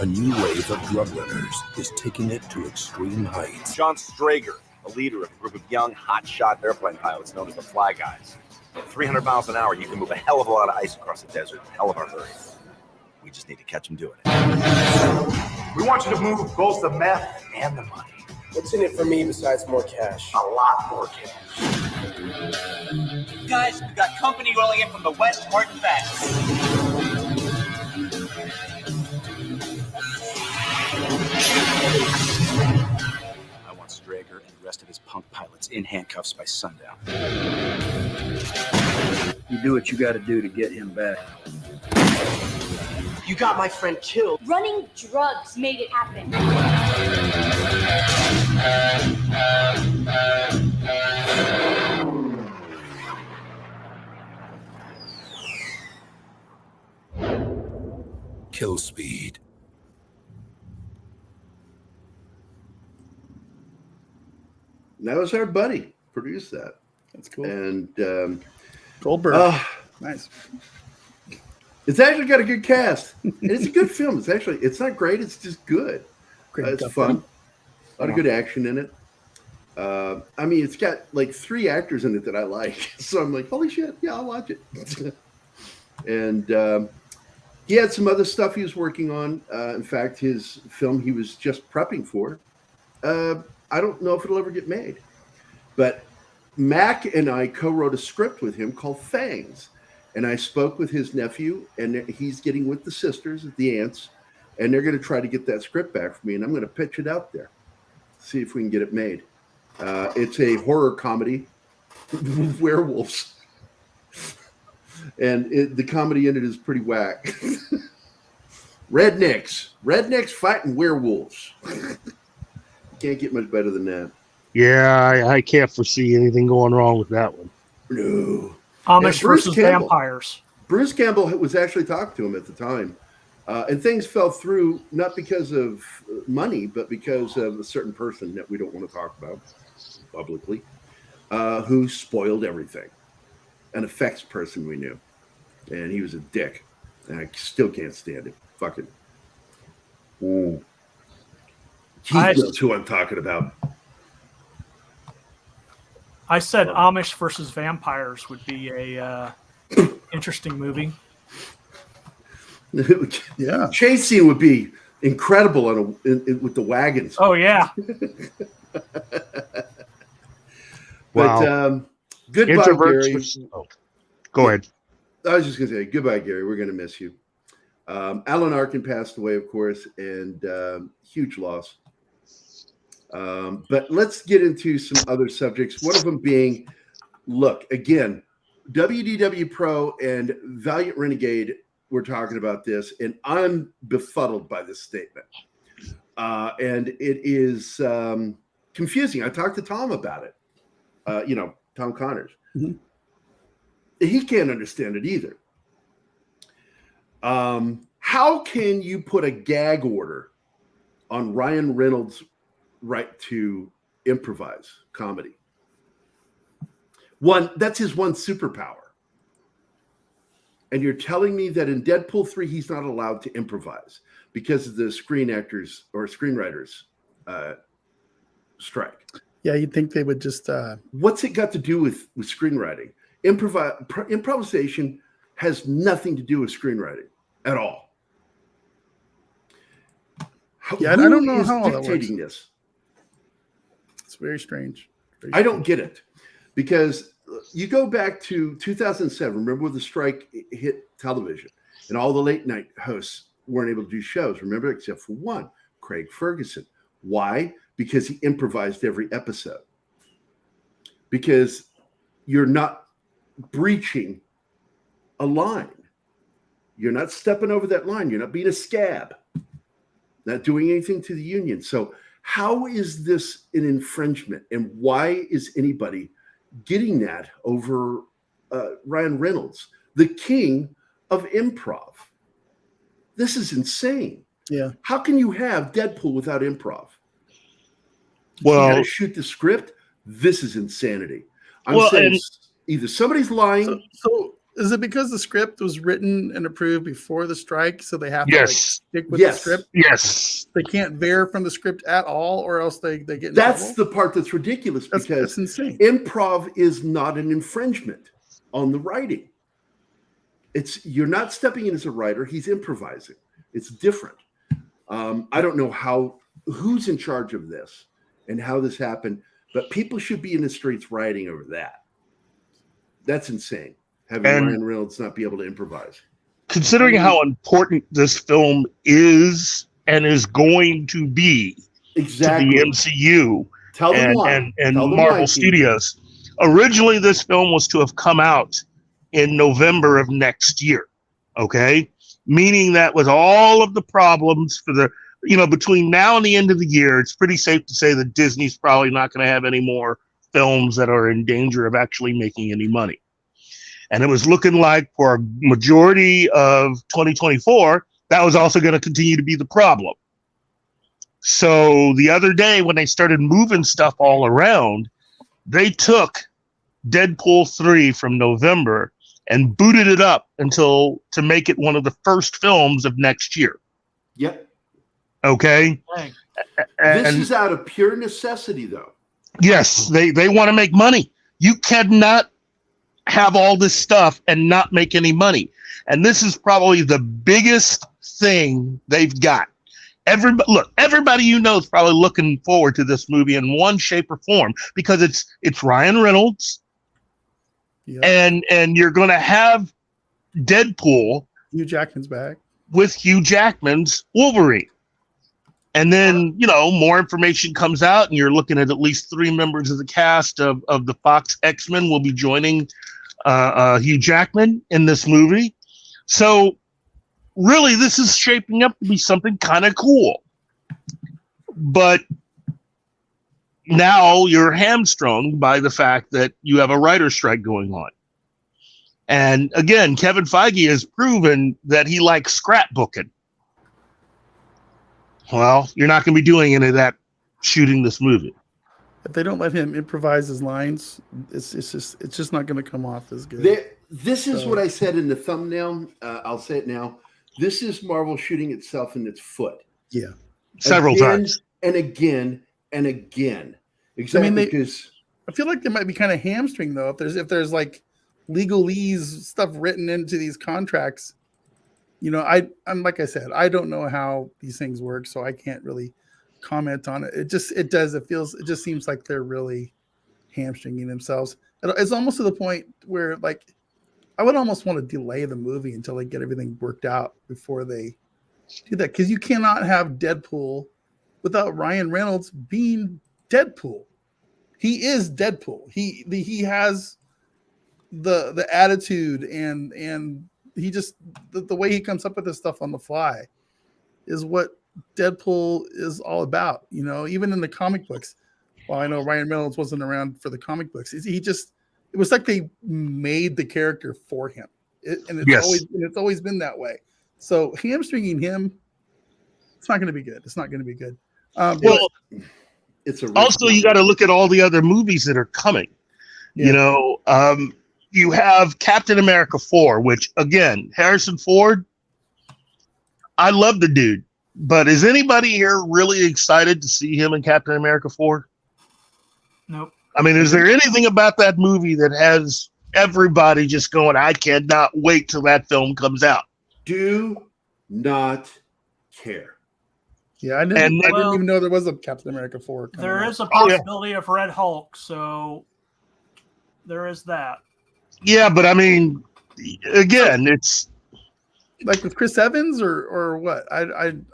a new wave of drug runners is taking it to extreme heights. John Strager, a leader of a group of young, hotshot airplane pilots known as the Fly Guys. At 300 miles an hour, you can move a hell of a lot of ice across the desert in a hell of a hurry. We just need to catch them doing it. We want you to move both the meth and the money. What's in it for me besides more cash? A lot more cash. Guys, we got company rolling in from the west, hard and fast. I want Strager and the rest of his punk pilots in handcuffs by sundown. You do what you got to do to get him back. You got my friend killed. Running drugs made it happen. Kill Speed. That was our buddy produced that. That's cool. And Goldberg. Nice. It's actually got a good cast. And it's a good film. It's not great. It's just good. It's fun. A lot of good action in it. I mean, it's got like 3 actors in it that I like. So I'm like, holy shit. Yeah, I'll watch it. And he had some other stuff he was working on. In fact, his film he was just prepping for. I don't know if it'll ever get made. But Mac and I co-wrote a script with him called Fangs. And I spoke with his nephew, and he's getting with the sisters, the aunts, and they're going to try to get that script back for me, and I'm going to pitch it out there, see if we can get it made. It's a horror comedy with werewolves. And the comedy in it is pretty whack. Rednecks fighting werewolves. Can't get much better than that. Yeah, I can't foresee anything going wrong with that one. No. Amish versus vampires. Bruce Campbell was actually talking to him at the time. And things fell through, not because of money, but because of a certain person that we don't want to talk about publicly, who spoiled everything. An effects person we knew. And he was a dick. And I still can't stand it. Fuck it. Ooh. He knows who I'm talking about. I said Amish versus vampires would be a interesting movie. Yeah, chase scene would be incredible with the wagons. Oh yeah. But goodbye, Gary. Go ahead. I was just gonna say goodbye, Gary. We're gonna miss you. Alan Arkin passed away, of course, and huge loss. But let's get into some other subjects. One of them being, look, again, WDW Pro and Valiant Renegade were talking about this, and I'm befuddled by this statement. And it is confusing. I talked to Tom about it, Tom Connors. Mm-hmm. He can't understand it either. How can you put a gag order on Ryan Reynolds' right to improvise comedy? That's his one superpower. And you're telling me that in Deadpool 3, he's not allowed to improvise because of the screen actors or screenwriters strike. Yeah, you'd think they would just. What's it got to do with screenwriting? Improvisation has nothing to do with screenwriting at all. Yeah, I don't know how all that dictating works. this. It's very strange. I don't get it, because you go back to 2007. Remember when the strike hit television, and all the late night hosts weren't able to do shows. Remember, except for one, Craig Ferguson. Why? Because he improvised every episode. Because you're not breaching a line. You're not stepping over that line. You're not being a scab. Not doing anything to the union. So how is this an infringement? And why is anybody getting that over Ryan Reynolds, the king of improv? This is insane. Yeah. How can you have Deadpool without improv? Well, you got to shoot the script. This is insanity. I'm saying either somebody's lying. So is it because the script was written and approved before the strike, so they have to stick with the script? Yes. They can't veer from the script at all, or else they get in That's trouble? the part that's ridiculous, because that's insane. Improv is not an infringement on the writing. You're not stepping in as a writer. He's improvising. It's different. I don't know who's in charge of this and how this happened, but people should be in the streets rioting over that. That's insane. Having Ryan Reynolds not be able to improvise. Considering how important this film is and is going to be to the MCU and Marvel Studios. Originally, this film was to have come out in November of next year. Okay? Meaning that with all of the problems between now and the end of the year, it's pretty safe to say that Disney's probably not going to have any more films that are in danger of actually making any money. And it was looking like for a majority of 2024, that was also going to continue to be the problem. So the other day when they started moving stuff all around, they took Deadpool 3 from November and booted it up to make it one of the first films of next year. Yep. Okay. This is out of pure necessity, though. Yes, they want to make money. You cannot have all this stuff and not make any money. And this is probably the biggest thing they've got. Everybody you know is probably looking forward to this movie in one shape or form, because it's Ryan Reynolds. Yep. And you're going to have Deadpool. Hugh Jackman's back. With Hugh Jackman's Wolverine. And then, more information comes out, and you're looking at least 3 members of the cast of the Fox X-Men will be joining Hugh Jackman in this movie. So really, this is shaping up to be something kind of cool. But now you're hamstrung by the fact that you have a writer's strike going on. And again, Kevin Feige has proven that he likes scrapbooking. Well, you're not going to be doing any of that shooting this movie. If they don't let him improvise his lines, it's just not going to come off as good. This is what I said in the thumbnail. I'll say it now. This is Marvel shooting itself in its foot. Yeah. Several times. And again and again. Exactly. Because I feel like they might be kind of hamstring, though. If there's like legalese stuff written into these contracts. I'm like I said, I don't know how these things work, so I can't really comment on it. It just seems like they're really hamstringing themselves. It's almost to the point where, like, I would almost want to delay the movie until they get everything worked out before they do that, because you cannot have Deadpool without Ryan Reynolds being Deadpool. He is Deadpool. He has the attitude and he just the way he comes up with this stuff on the fly is what Deadpool is all about. Even in the comic books. Well, I know Ryan Reynolds wasn't around for the comic books. It was like they made the character for him, it's always been that way. So hamstringing him, it's not going to be good. It's not going to be good. It's also, you got to look at all the other movies that are coming. Yeah. You have Captain America 4, which, again, Harrison Ford, I love the dude, but is anybody here really excited to see him in Captain America 4? Nope. I mean, is there anything about that movie that has everybody just going, I cannot wait till that film comes out? Do not care. Yeah, I didn't even know there was a Captain America 4. There is a possibility of Red Hulk, so there is that. Yeah, but I mean, again, it's like with Chris Evans or what?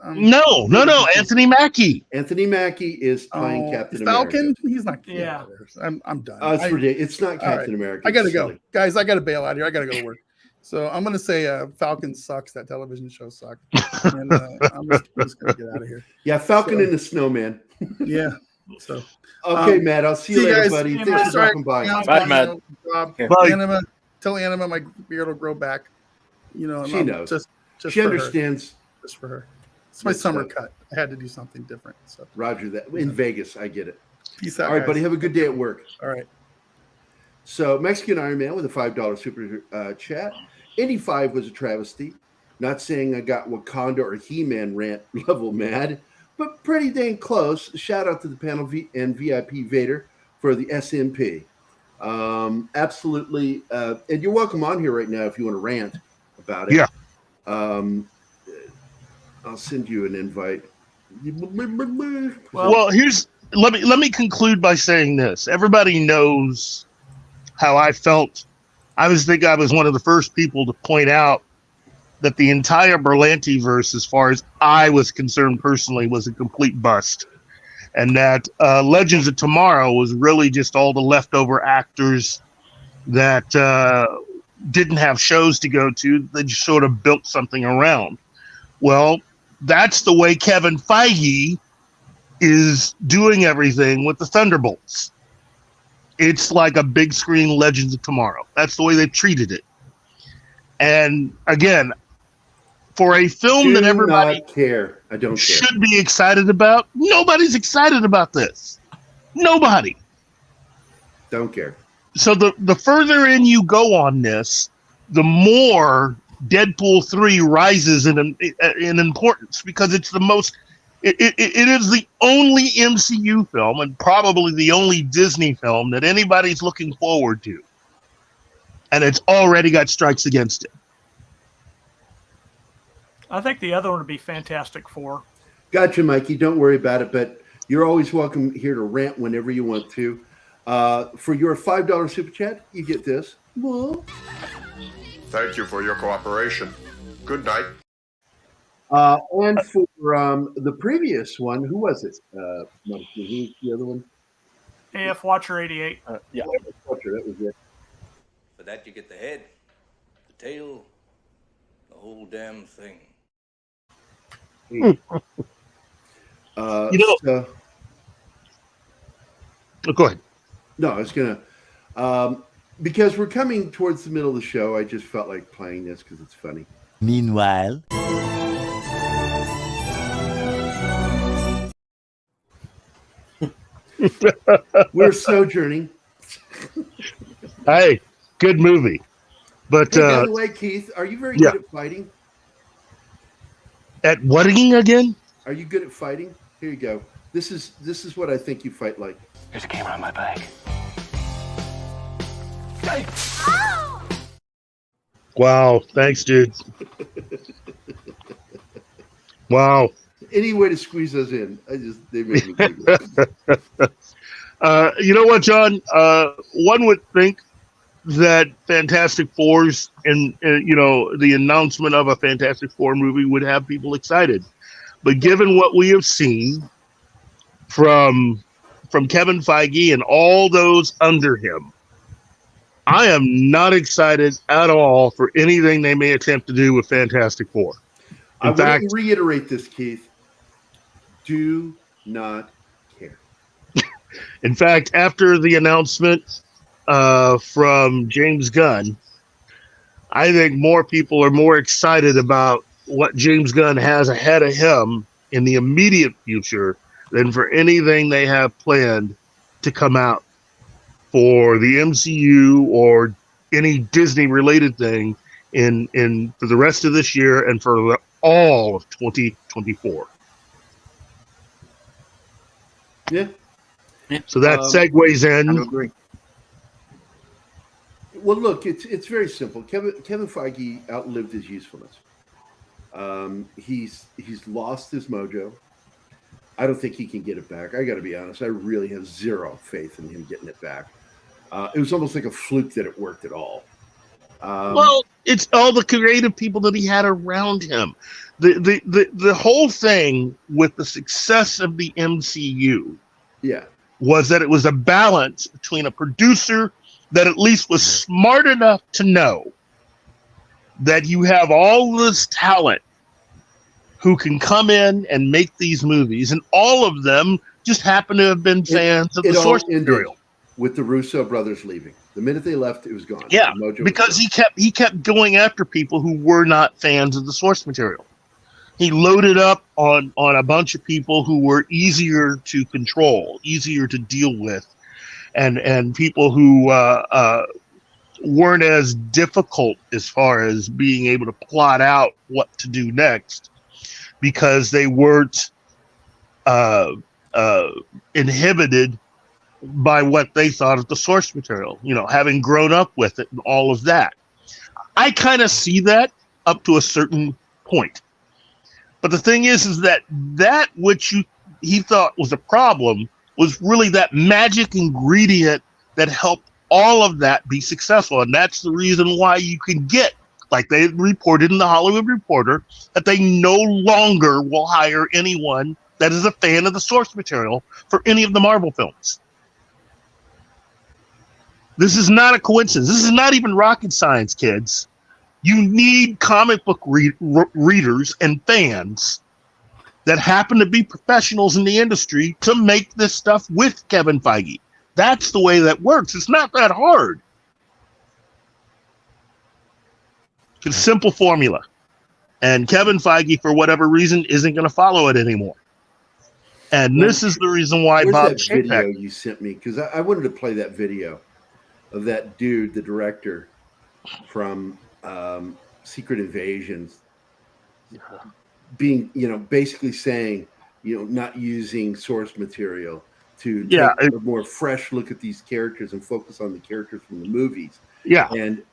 No. Anthony Mackie. Anthony Mackie is playing Captain Falcon? America. He's not. Yeah. I'm done. It's ridiculous. It's not Captain America. I gotta It's go, silly. guys. I gotta bail out here. I gotta go to work. So I'm gonna say Falcon sucks. That television show sucked. And I'm just gonna get out of here. Yeah, Falcon and the Snowman. Yeah. So okay, Matt. I'll see you later, guys. buddy. Thanks for dropping by. Bye, Matt. Bye. Tell Anima my beard will grow back. You know, She knows. Just she for understands. Her. Just for her. It's my summer cut. I had to do something different. So Roger that. In Vegas, I get it. Peace out. All right, guys. buddy. Have a good day at work. All right. So Mexican Iron Man with a $5 super chat. 85 was a travesty. Not saying I got Wakanda or He-Man rant level mad, but pretty dang close. Shout out to the panel and VIP Vader for the SMP. Absolutely. And you're welcome on here right now if you want to rant about it. Yeah. I'll send you an invite. Well, let me conclude by saying this. Everybody knows how I felt. I was one of the first people to point out that the entire Berlanti verse, as far as I was concerned personally, was a complete bust. And that Legends of Tomorrow was really just all the leftover actors that didn't have shows to go to. They just sort of built something around. Well, that's the way Kevin Feige is doing everything with the Thunderbolts. It's like a big screen Legends of Tomorrow. That's the way they've treated it. And again, for a film that everybody should be excited about, nobody's excited about this. Nobody. Don't care. So the further in you go on this, the more Deadpool 3 rises in importance, because it's the most. It is the only MCU film and probably the only Disney film that anybody's looking forward to, and it's already got strikes against it. I think the other one would be Fantastic Four. Gotcha, Mikey. Don't worry about it, but you're always welcome here to rant whenever you want to. For your $5 super chat, you get this. Well, thank you for your cooperation. Good night. And for the previous one, who was it? Mikey, who's the other one? AF Watcher 88. Yeah. Watcher, that was it. For that, you get the head, the tail, the whole damn thing. Go ahead. No, I was gonna because we're coming towards the middle of the show. I just felt like playing this because it's funny. Meanwhile, we're sojourning. Hey, good movie. But hey, by the way, Keith, are you very good at fighting? At whating again? Are you good at fighting? Here you go. This is what I think you fight like. There's a camera on my back. Wow, thanks, dude. Wow. Any way to squeeze us in? They make me giggle. You know what, John? One would think that Fantastic Four's and the announcement of a Fantastic Four movie would have people excited, but given what we have seen from Kevin Feige and all those under him, I am not excited at all for anything they may attempt to do with Fantastic Four. I want to reiterate this, Keith. Do not care. In fact, after the announcement from James Gunn, I think more people are more excited about what James Gunn has ahead of him in the immediate future than for anything they have planned to come out for the MCU or any Disney related thing in for the rest of this year and for all of 2024. Yeah. So that segues in. I agree. Well, look, it's very simple. Kevin Feige outlived his usefulness. He's lost his mojo. I don't think he can get it back. I got to be honest. I really have zero faith in him getting it back. It was almost like a fluke that it worked at all. Well, it's all the creative people that he had around him. The whole thing with the success of the MCU, was that it was a balance between a producer that at least was smart enough to know that you have all this talent who can come in and make these movies, and all of them just happen to have been fans of the source material. With the Russo brothers leaving, the minute they left, it was gone. Yeah, because he kept going after people who were not fans of the source material. He loaded up on a bunch of people who were easier to control, easier to deal with, and people who weren't as difficult as far as being able to plot out what to do next, because they weren't inhibited by what they thought of the source material, having grown up with it and all of that. I kind of see that up to a certain point. But the thing is that which he thought was a problem was really that magic ingredient that helped all of that be successful. And that's the reason why you can get, like they reported in the Hollywood Reporter, that they no longer will hire anyone that is a fan of the source material for any of the Marvel films. This is not a coincidence. This is not even rocket science, kids. You need comic book readers and fans that happen to be professionals in the industry to make this stuff with Kevin Feige. That's the way that works. It's not that hard. It's a simple formula. And Kevin Feige, for whatever reason, isn't going to follow it anymore. And this is the reason why Bob that video you sent me, because I wanted to play that video of that dude, the director from Secret Invasions, being, basically saying, not using source material to take a more fresh look at these characters and focus on the characters from the movies. Yeah. And,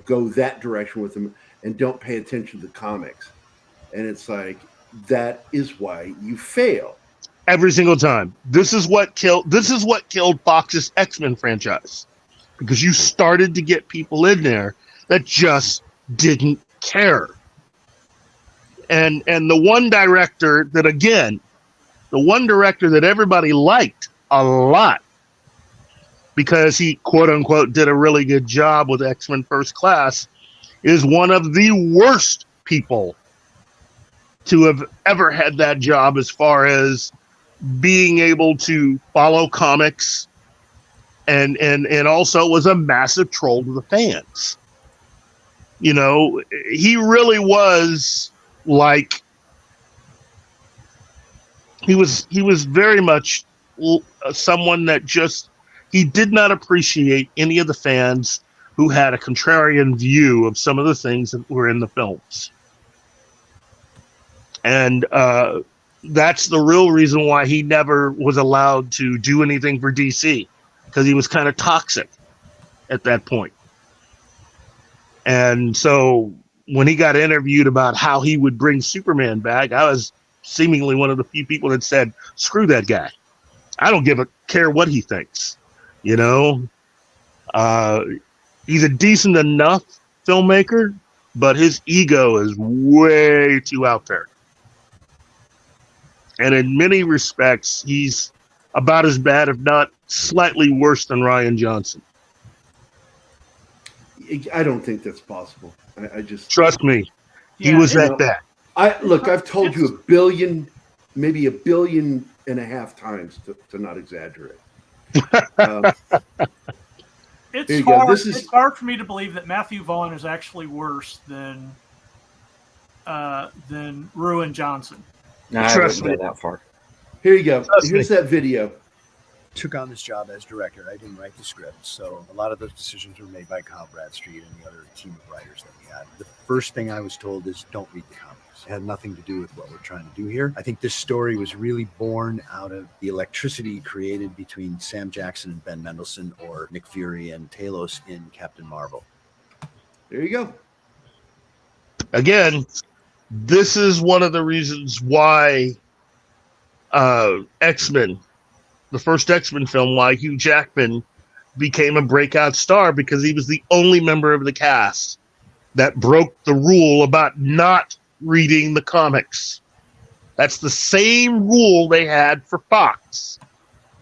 go that direction with them and don't pay attention to the comics. And it's like, that is why you fail. Every single time. This is what killed Fox's X-Men franchise. Because you started to get people in there that just didn't care. And the one director that everybody liked a lot, because he, quote unquote, did a really good job with X-Men First Class, is one of the worst people to have ever had that job as far as being able to follow comics, and also was a massive troll to the fans. He really was like, he was very much someone that just, he did not appreciate any of the fans who had a contrarian view of some of the things that were in the films. And that's the real reason why he never was allowed to do anything for DC, because he was kind of toxic at that point. And so when he got interviewed about how he would bring Superman back, I was seemingly one of the few people that said, screw that guy. I don't care what he thinks. He's a decent enough filmmaker, but his ego is way too out there. And in many respects, he's about as bad, if not slightly worse than Rian Johnson. I don't think that's possible. I just trust me. He was that bad. I've told you 1 billion, maybe 1.5 billion times to not exaggerate. It's hard for me to believe that Matthew Vaughn is actually worse than Ruin Johnson. No, I wouldn't go that far. Here you go. Here's that video. Took on this job as director. I didn't write the script, so a lot of those decisions were made by Kyle Bradstreet and the other team of writers that we had. The first thing I was told is don't read the comics. had nothing to do with what we're trying to do here. I think this story was really born out of the electricity created between Sam Jackson and Ben Mendelsohn, or Nick Fury and Talos in Captain Marvel. There you go. Again, this is one of the reasons why X-Men, the first X-Men film, why Hugh Jackman became a breakout star, because he was the only member of the cast that broke the rule about not reading the comics. That's the same rule they had for Fox.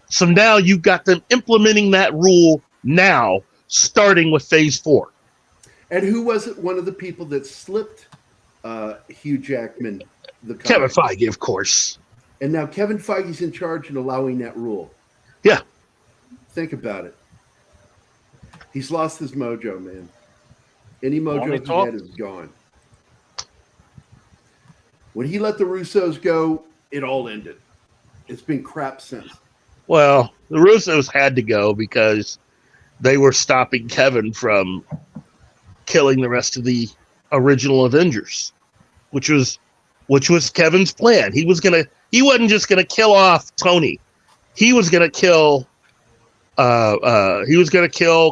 So now you've got them implementing that rule now, starting with Phase 4. And who was it? One of the people that slipped Hugh Jackman the comics? Kevin Feige, of course. And now Kevin Feige's in charge and allowing that rule. Yeah. Think about it. He's lost his mojo, man. Any mojo he had is gone. When he let the Russos go, it all ended. It's been crap since. Well, the Russos had to go because they were stopping Kevin from killing the rest of the original Avengers, which was Kevin's plan. He wasn't just gonna kill off Tony. He was gonna kill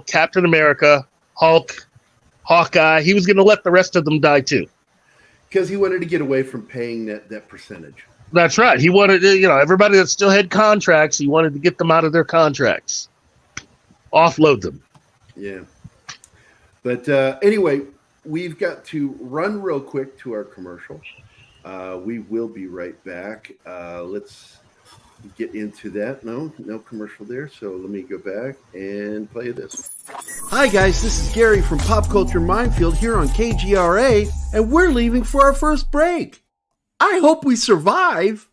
Captain America, Hulk, Hawkeye. He was gonna let the rest of them die too. Because he wanted to get away from paying that percentage. That's right. He wanted, everybody that still had contracts, he wanted to get them out of their contracts. Offload them. Yeah. But anyway, we've got to run real quick to our commercial. We will be right back. Let's get into that. No commercial there. So let me go back and play this. Hi guys, this is Gary from Pop Culture Minefield here on KGRA, and we're leaving for our first break. I hope we survive.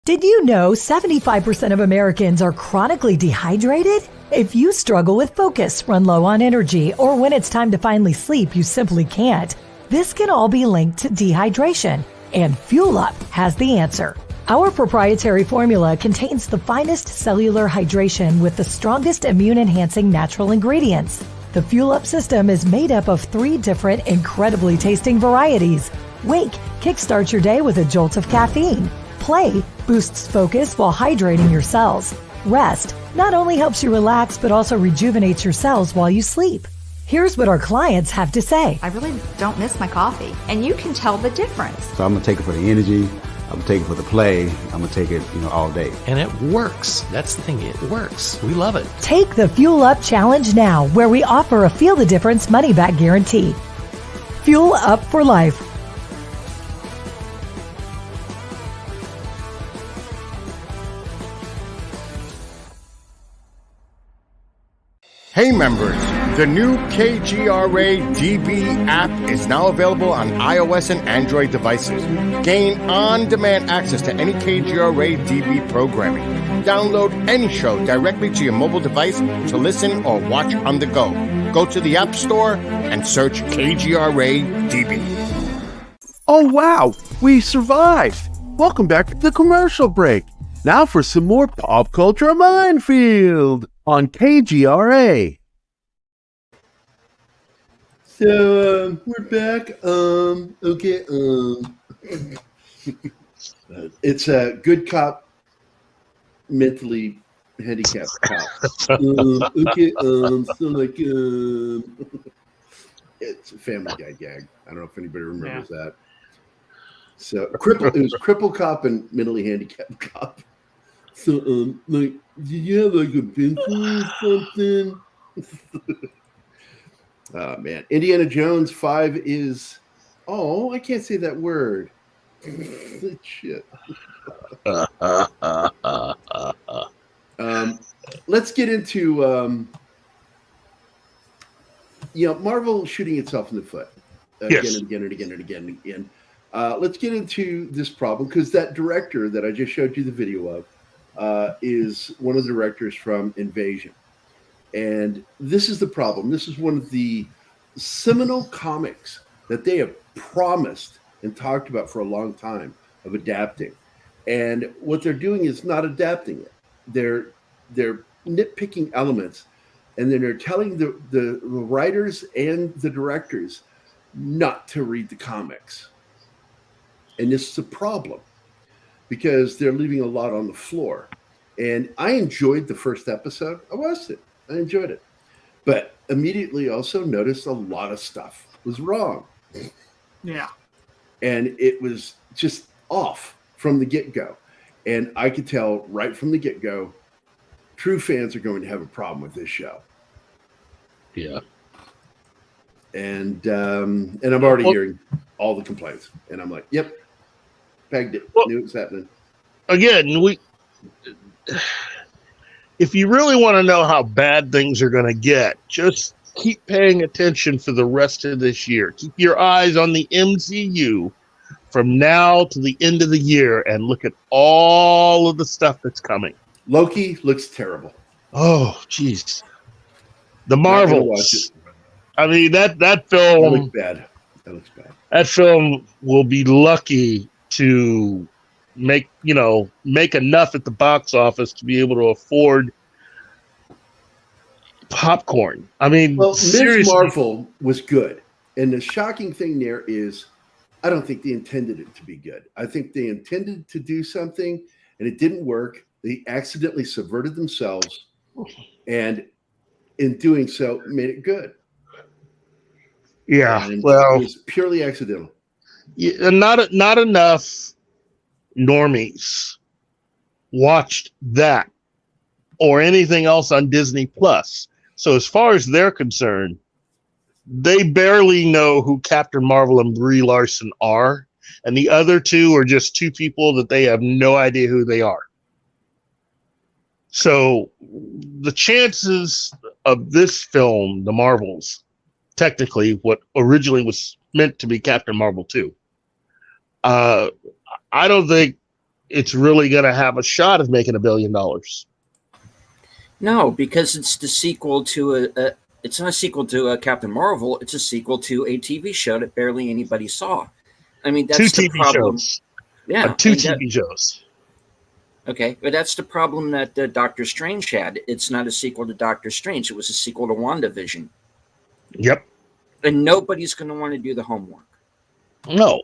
Did you know 75% of Americans are chronically dehydrated? If you struggle with focus, run low on energy, or when it's time to finally sleep, you simply can't, this can all be linked to dehydration, and Fuel Up has the answer. Our proprietary formula contains the finest cellular hydration with the strongest immune-enhancing natural ingredients. The Fuel Up system is made up of 3 different incredibly tasting varieties. Wake kickstarts your day with a jolt of caffeine. Play boosts focus while hydrating your cells. Rest not only helps you relax, but also rejuvenates your cells while you sleep. Here's what our clients have to say. I really don't miss my coffee, and you can tell the difference. So I'm going to take it for the energy. I'm going to take it for the play. I'm going to take it, all day. And it works. That's the thing. It works. We love it. Take the Fuel Up Challenge now, where we offer a Feel the Difference money-back guarantee. Fuel Up for life. Hey members, the new KGRA DB app is now available on iOS and Android devices. Gain on-demand access to any KGRA DB programming. Download any show directly to your mobile device to listen or watch on the go. Go to the App Store and search KGRA DB. Oh wow, we survived! Welcome back to the commercial break. Now for some more Pop Culture Minefield on KGRA. So we're back. Okay. It's a good cop, mentally handicapped cop. Okay. It's a Family Guy gag. I don't know if anybody remembers that. So it was crippled cop and mentally handicapped cop. So did you have like a pencil or something? Oh man, Indiana Jones 5 is. Oh, I can't say that word. Shit. Let's get into Marvel shooting itself in the foot again and again and again and again and again. Let's get into this problem, because that director that I just showed you the video of is one of the directors from Invasion. And this is the problem. This is one of the seminal comics that they have promised and talked about for a long time of adapting. And what they're doing is not adapting it. They're nitpicking elements, and then they're telling the writers and the directors not to read the comics. And this is a problem because they're leaving a lot on the floor. And I enjoyed the first episode. I watched it. I enjoyed it. But immediately also noticed a lot of stuff was wrong. Yeah. And it was just off from the get-go. And I could tell right from the get-go, true fans are going to have a problem with this show. Yeah. And I'm already hearing all the complaints. And I'm like, yep, pegged it. Knew it was happening. Again, if you really want to know how bad things are going to get, just keep paying attention for the rest of this year. Keep your eyes on the MCU from now to the end of the year and look at all of the stuff that's coming. Loki looks terrible. Oh, jeez. The Marvels. I mean, that film. That looks bad. That film will be lucky to make enough at the box office to be able to afford popcorn. I mean, Ms. Marvel was good. And the shocking thing there is I don't think they intended it to be good. I think they intended to do something and it didn't work. They accidentally subverted themselves and in doing so made it good. Yeah, and well, it was purely accidental. Yeah, not enough normies watched that or anything else on Disney Plus. So as far as they're concerned, they barely know who Captain Marvel and Brie Larson are, and the other two are just two people that they have no idea who they are. So the chances of this film, The Marvels, technically what originally was meant to be Captain Marvel 2, I don't think it's really going to have a shot of making $1 billion. No, because it's the sequel to it's not a sequel to Captain Marvel. It's a sequel to a TV show that barely anybody saw. I mean, that's two the TV problem. shows. Yeah, two TV shows. Okay, but that's the problem that Doctor Strange had. It's not a sequel to Doctor Strange. It was a sequel to WandaVision. Yep. And nobody's going to want to do the homework. No.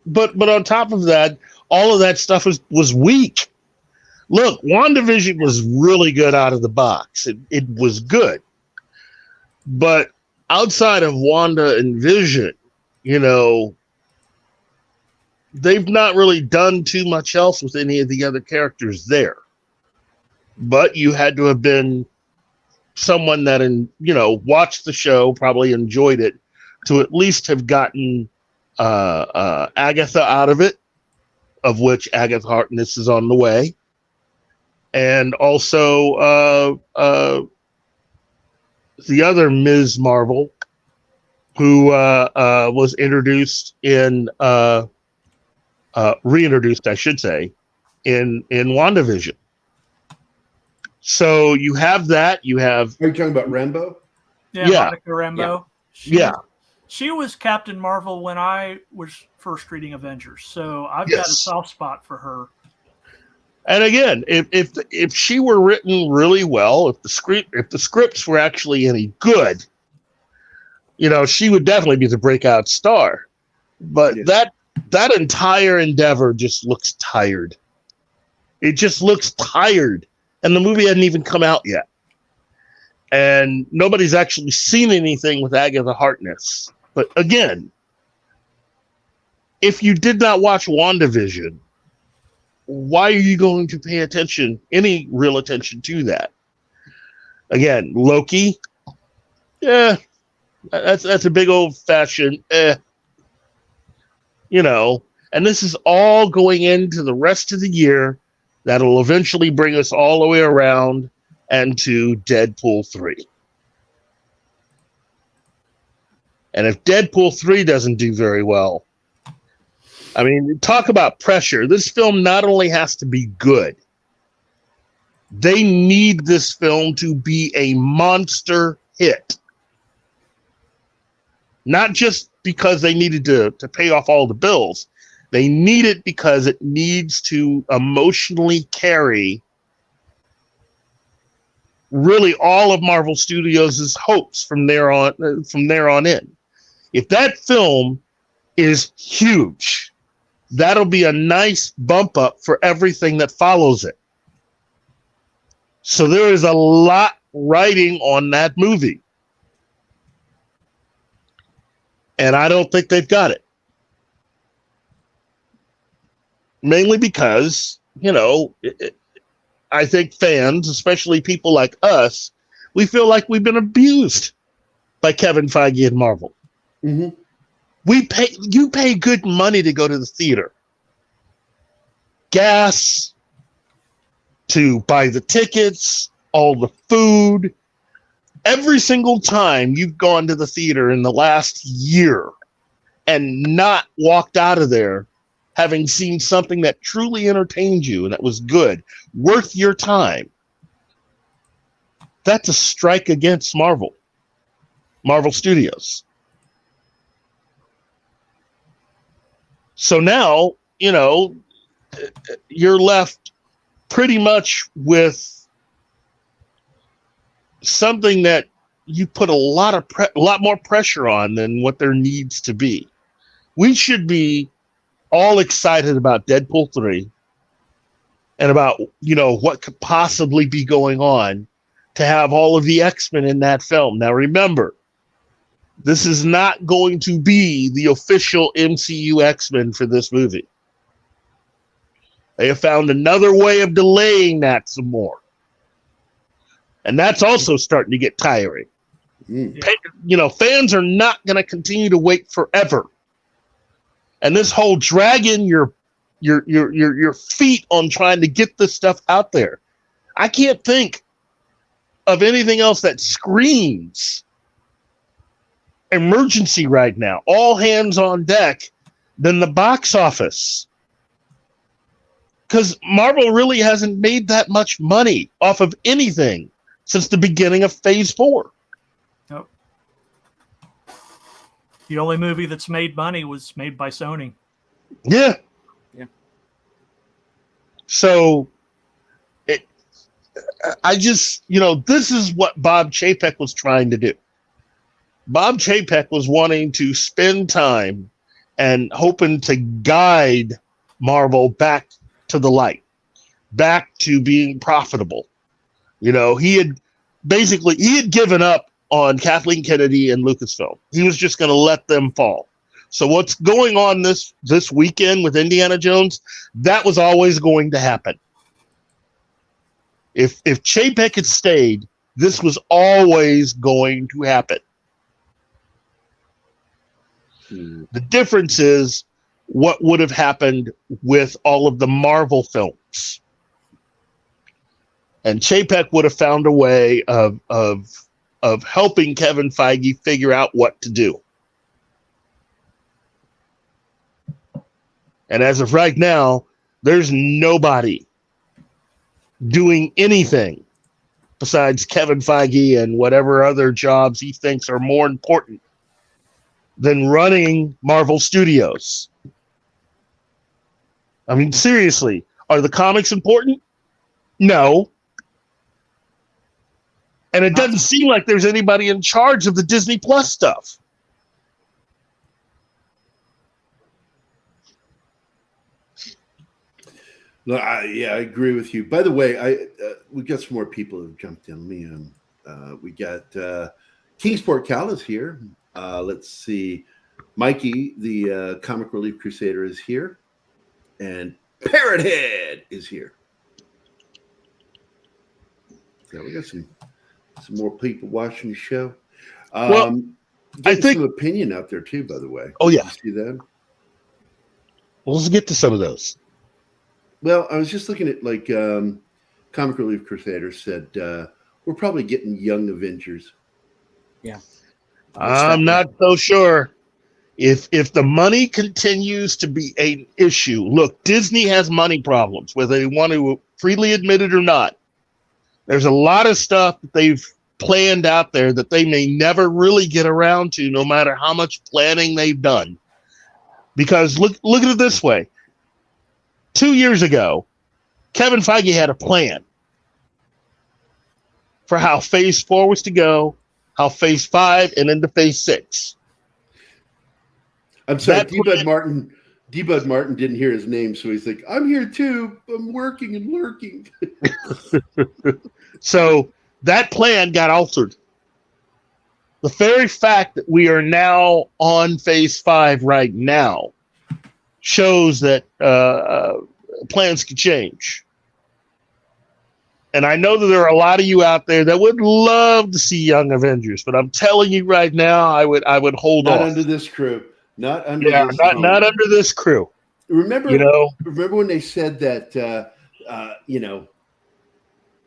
But on top of that, all of that stuff was weak. Look, WandaVision was really good out of the box. It was good. But outside of Wanda and Vision, they've not really done too much else with any of the other characters there. But you had to have been someone that, watched the show, probably enjoyed it, to at least have gotten Agatha out of it, of which Agatha Harkness is on the way. And also the other Ms. Marvel, who was introduced in reintroduced, I should say, in WandaVision. So you have that. You have. Are you talking about Rambo? Yeah, Monica Rambeau. Yeah. She was Captain Marvel when I was first reading Avengers, so I've got a soft spot for her. And again, if she were written really well, if the scripts were actually any good, she would definitely be the breakout star. But that entire endeavor just looks tired. It just looks tired, and the movie hadn't even come out yet. And nobody's actually seen anything with Agatha Harkness. But again, if you did not watch WandaVision, why are you going to pay any real attention to that? Again, Loki, that's a big old fashioned, and this is all going into the rest of the year. That'll eventually bring us all the way around and to Deadpool 3. And if Deadpool 3 doesn't do very well, I mean, talk about pressure. This film not only has to be good, they need this film to be a monster hit. Not just because they needed to pay off all the bills. They need it because it needs to emotionally carry really all of Marvel Studios' hopes from there on in. If that film is huge, that'll be a nice bump up for everything that follows it. So there is a lot riding on that movie. And I don't think they've got it. Mainly because, I think fans, especially people like us, we feel like we've been abused by Kevin Feige and Marvel. Mm-hmm. You pay good money to go to the theater. Gas, to buy the tickets, all the food. Every single time you've gone to the theater in the last year and not walked out of there having seen something that truly entertained you and that was good, worth your time, that's a strike against Marvel Studios. So now, you're left pretty much with something that you put a lot more pressure on than what there needs to be. We should be all excited about Deadpool 3 and about, what could possibly be going on to have all of the X-Men in that film. Now remember, this is not going to be the official MCU X-Men for this movie. They have found another way of delaying that some more. And that's also starting to get tiring. Fans are not going to continue to wait forever. And this whole dragging your feet on trying to get this stuff out there. I can't think of anything else that screams emergency right now, all hands on deck, than the box office. Because Marvel really hasn't made that much money off of anything since the beginning of Phase 4. Nope. The only movie that's made money was made by Sony. Yeah. So, this is what Bob Chapek was trying to do. Bob Chapek was wanting to spend time and hoping to guide Marvel back to the light, back to being profitable. He had given up on Kathleen Kennedy and Lucasfilm. He was just going to let them fall. So what's going on this weekend with Indiana Jones, that was always going to happen. If Chapek had stayed, this was always going to happen. The difference is what would have happened with all of the Marvel films. And Chapek would have found a way of helping Kevin Feige figure out what to do. And as of right now, there's nobody doing anything besides Kevin Feige and whatever other jobs he thinks are more important than running Marvel Studios. I mean, seriously, are the comics important? No. And it doesn't seem like there's anybody in charge of the Disney Plus stuff. No, I agree with you. By the way, we got some more people who jumped in. We got Kingsport Cal is here. Let's see. Mikey, the Comic Relief Crusader, is here. And Parrothead is here. Yeah, we got some more people watching the show. I think some opinion out there too, by the way. Oh, yeah. Did you see that? Well, let's get to some of those. Well, I was just looking at Comic Relief Crusader said we're probably getting young Avengers. Yeah. I'm not so sure. If the money continues to be an issue, look, Disney has money problems, whether they want to freely admit it or not. There's a lot of stuff that they've planned out there that they may never really get around to, no matter how much planning they've done. Because look at it this way. 2 years ago, Kevin Feige had a plan for how Phase 4 was to go, how Phase 5, and into Phase 6. I'm sorry, D-Bud Martin D. Bud Martin didn't hear his name, so he's like, I'm here too. I'm working and lurking. So that plan got altered. The very fact that we are now on phase 5 right now shows that plans can change. And I know that there are a lot of you out there that would love to see Young Avengers, but I'm telling you right now, I would hold off. Not under this crew. Not under this not under this crew. Remember, you know, remember when they said that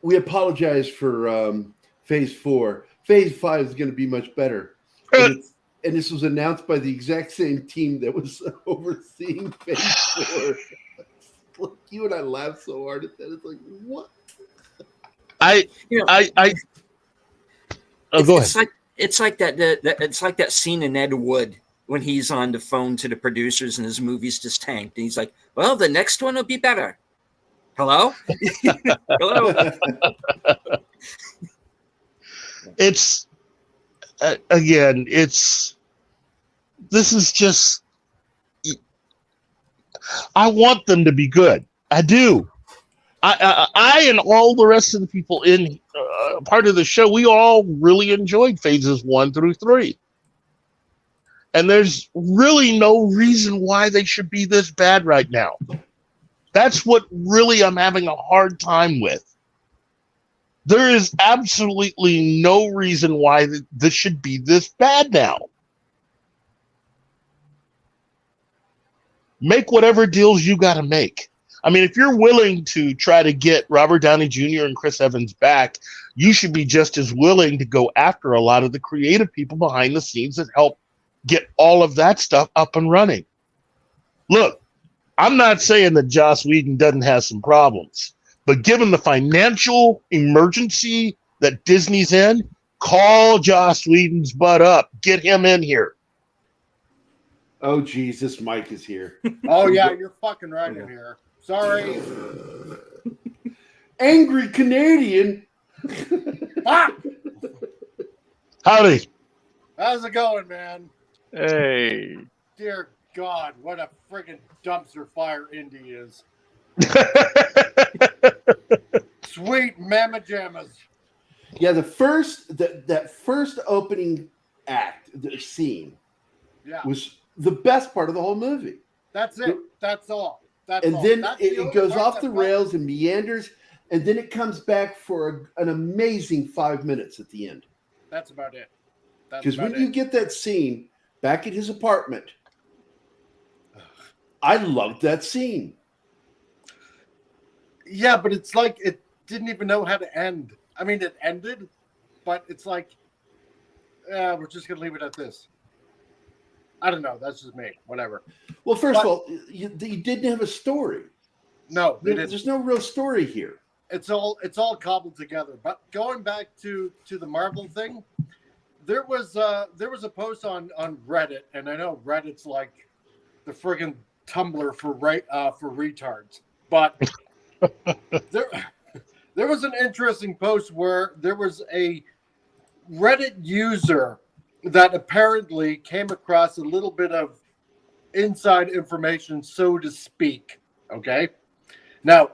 we apologize for phase 4. Phase 5 is going to be much better. And this was announced by the exact same team that was overseeing phase 4. Look, you and I laughed so hard at that. It's like, what? Go ahead. It's like that scene in Ed Wood when he's on the phone to the producers and his movie's just tanked, and he's like, "Well, the next one will be better." Hello, hello. It's again. This is just. I want them to be good. I do. I and all the rest of the people in part of the show, we all really enjoyed phases 1 through 3. And there's really no reason why they should be this bad right now. That's what really I'm having a hard time with. There is absolutely no reason why this should be this bad now. Make whatever deals you got to make. I mean, if you're willing to try to get Robert Downey Jr. and Chris Evans back, you should be just as willing to go after a lot of the creative people behind the scenes that help get all of that stuff up and running. Look, I'm not saying that Joss Whedon doesn't have some problems, but given the financial emergency that Disney's in, call Joss Whedon's butt up. Get him in here. Oh, geez, this mic is here. Oh, yeah, you're fucking right in here. Sorry. Angry Canadian. Fuck! Howdy. How's it going, man? Hey. Dear God, what a friggin' dumpster fire Indy is. Sweet mamma jammas. Yeah, that first opening act, the scene, was the best part of the whole movie. That's it. That's all. And then it goes off the rails and meanders, and then it comes back for an amazing 5 minutes at the end. That's about it. Because when you get that scene back at his apartment, I loved that scene. Yeah, but it's like it didn't even know how to end. I mean, it ended, but it's like, we're just going to leave it at this. I don't know. That's just me. Whatever. Well, first of all, you didn't have a story. No, there's no real story here. It's all cobbled together. But going back to the Marvel thing, there was a post on Reddit, and I know Reddit's like the friggin' Tumblr for retards. But there was an interesting post where there was a Reddit user that apparently came across a little bit of inside information, so to speak. Okay, now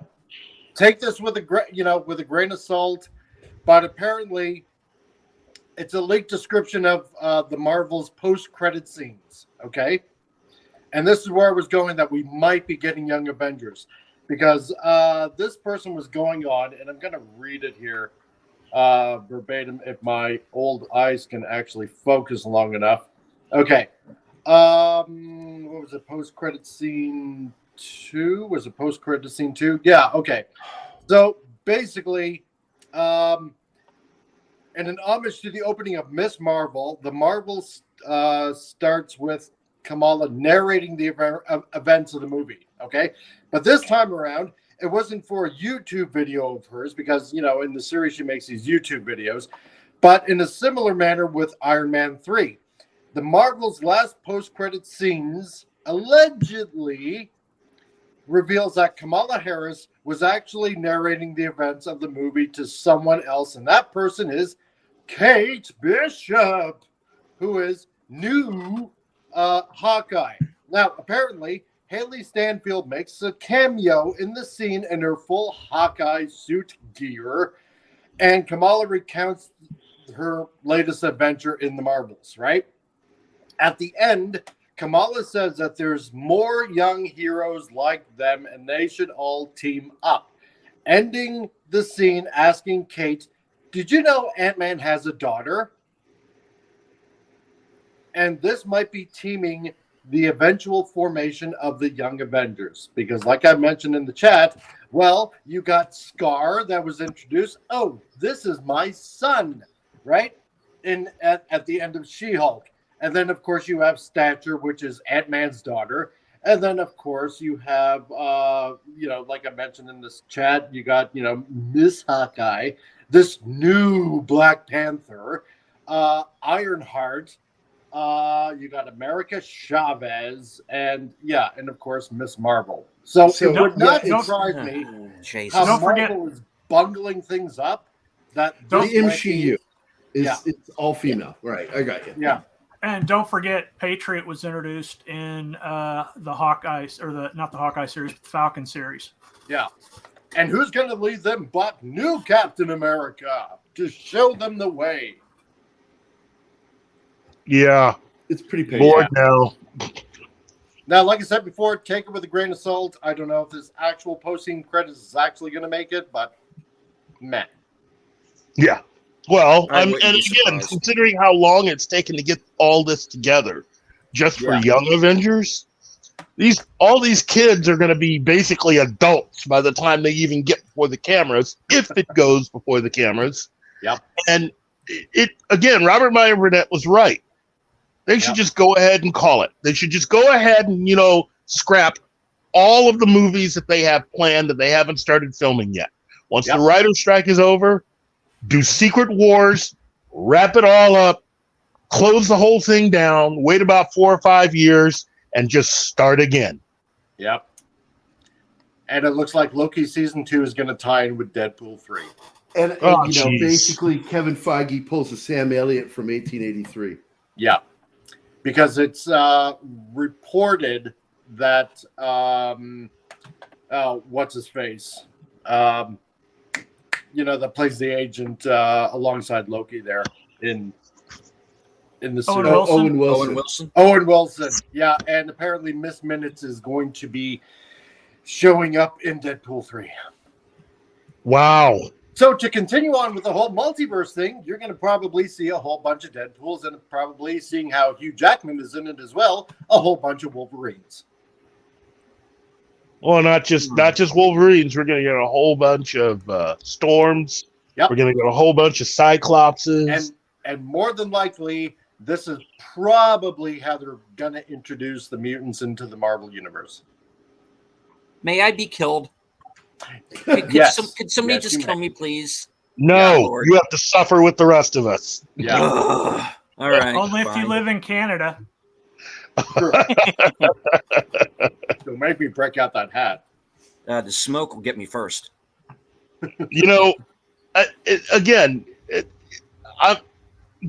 take this with a grain of salt, but apparently it's a leaked description of the Marvel's post-credit scenes. Okay, and this is where I was going, that we might be getting Young Avengers, because this person was going on, and I'm going to read it here. Verbatim, if my old eyes can actually focus long enough. Okay. What was it? Post-credit scene 2? Was it post-credit scene 2? Yeah, okay. So basically, in an homage to the opening of Miss Marvel, the Marvel starts with Kamala narrating the events of the movie. Okay. But this time around, it wasn't for a YouTube video of hers, because, in the series she makes these YouTube videos, but in a similar manner with Iron Man 3. The Marvel's last post-credit scenes allegedly reveals that Kamala Harris was actually narrating the events of the movie to someone else, and that person is Kate Bishop, who is new Hawkeye. Now, apparently, Haley Stanfield makes a cameo in the scene in her full Hawkeye suit gear, and Kamala recounts her latest adventure in the Marvels, right? At the end, Kamala says that there's more young heroes like them and they should all team up. Ending the scene asking Kate, "Did you know Ant-Man has a daughter?" And this might be teaming the eventual formation of the Young Avengers. Because like I mentioned in the chat, well, you got Scar that was introduced. Oh, this is my son, right? At the end of She-Hulk. And then, of course, you have Stature, which is Ant-Man's daughter. And then, of course, you have, like I mentioned in this chat, you got, Miss Hawkeye, this new Black Panther, Ironheart, you got America Chavez, and of course, Miss Marvel. So it would not surprise me how Marvel is bungling things up. That the MCU it's all female, right? I got you. Yeah. And don't forget, Patriot was introduced in the Hawkeye, or not the Hawkeye series, but the Falcon series. Yeah. And who's going to lead them but new Captain America to show them the way? Yeah. It's pretty painful. Lord, no. Now, like I said before, take it with a grain of salt. I don't know if this actual posting credits is actually going to make it, but meh. Yeah. Well, and again, surprised. considering how long it's taken to get all this together, just for Young Avengers, all these kids are going to be basically adults by the time they even get before the cameras, if it goes before the cameras. Yep. And it again, Robert Meyer Burnett was right. They should just go ahead and call it. They should just go ahead and scrap all of the movies that they have planned that they haven't started filming yet. Once the writer's strike is over, do Secret Wars, wrap it all up, close the whole thing down, wait about 4 or 5 years, and just start again. Yep. And it looks like Loki season 2 is going to tie in with Deadpool 3. And basically, Kevin Feige pulls a Sam Elliott from 1883. Yeah, because it's reported that what's his face, that plays the agent alongside Loki there in the Owen Wilson. Owen Wilson. Yeah, and apparently Miss Minutes is going to be showing up in Deadpool 3. Wow. So to continue on with the whole multiverse thing, you're going to probably see a whole bunch of Deadpools, and probably, seeing how Hugh Jackman is in it as well, a whole bunch of Wolverines. Well, not just Wolverines. We're going to get a whole bunch of Storms. Yep. We're going to get a whole bunch of Cyclopses. And more than likely, this is probably how they're going to introduce the mutants into the Marvel Universe. May I be killed? Could somebody just kill me, please? No, you have to suffer with the rest of us. Yeah. All right. Only if you live in Canada. Don't make me break out that hat. The smoke will get me first.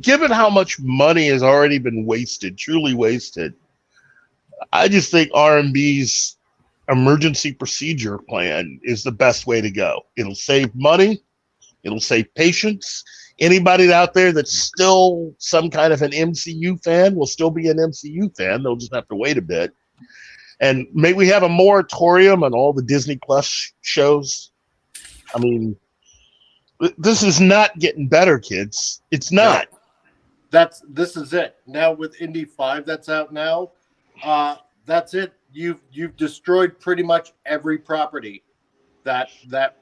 Given how much money has already been wasted, truly wasted, I just think R&B's emergency procedure plan is the best way to go. It'll save money. It'll save patience. Anybody out there that's still some kind of an MCU fan will still be an MCU fan. They'll just have to wait a bit. And maybe we have a moratorium on all the Disney Plus shows. I mean, this is not getting better, kids. It's not. This is it. Now with Indy 5 that's out now, that's it. You've destroyed pretty much every property that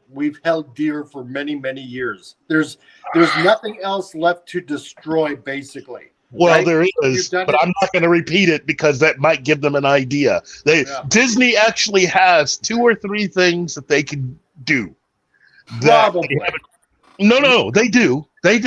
we've held dear for many, many years. There's nothing else left to destroy, basically. Well, right? there is, but I'm not going to repeat it because that might give them an idea. Disney actually has 2 or 3 things that they can do. Probably. No, they do. They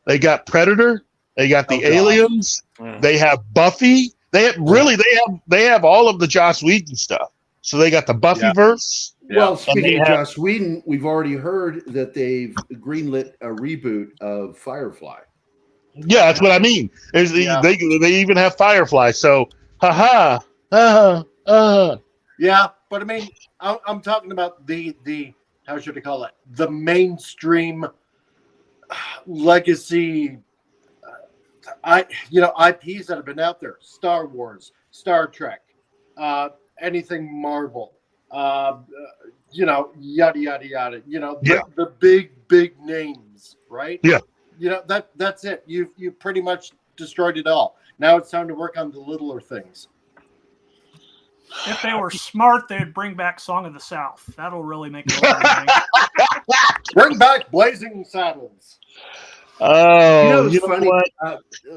They got Predator. They got the Aliens. They have Buffy. They have all of the Joss Whedon stuff. So they got the Buffyverse. Yeah. Well, speaking of Joss Whedon, we've already heard that they've greenlit a reboot of Firefly. Yeah, that's what I mean. They even have Firefly. So, haha, Yeah, but I mean, I'm talking about the how should I call it? The mainstream legacy, IPs that have been out there: Star Wars, Star Trek, anything Marvel, yada yada yada. The big names, right? Yeah. That's it. You pretty much destroyed it all. Now it's time to work on the littler things. If they were smart, they'd bring back Song of the South. That'll really make a lot of money. Bring back Blazing Saddles. Oh, it's funny.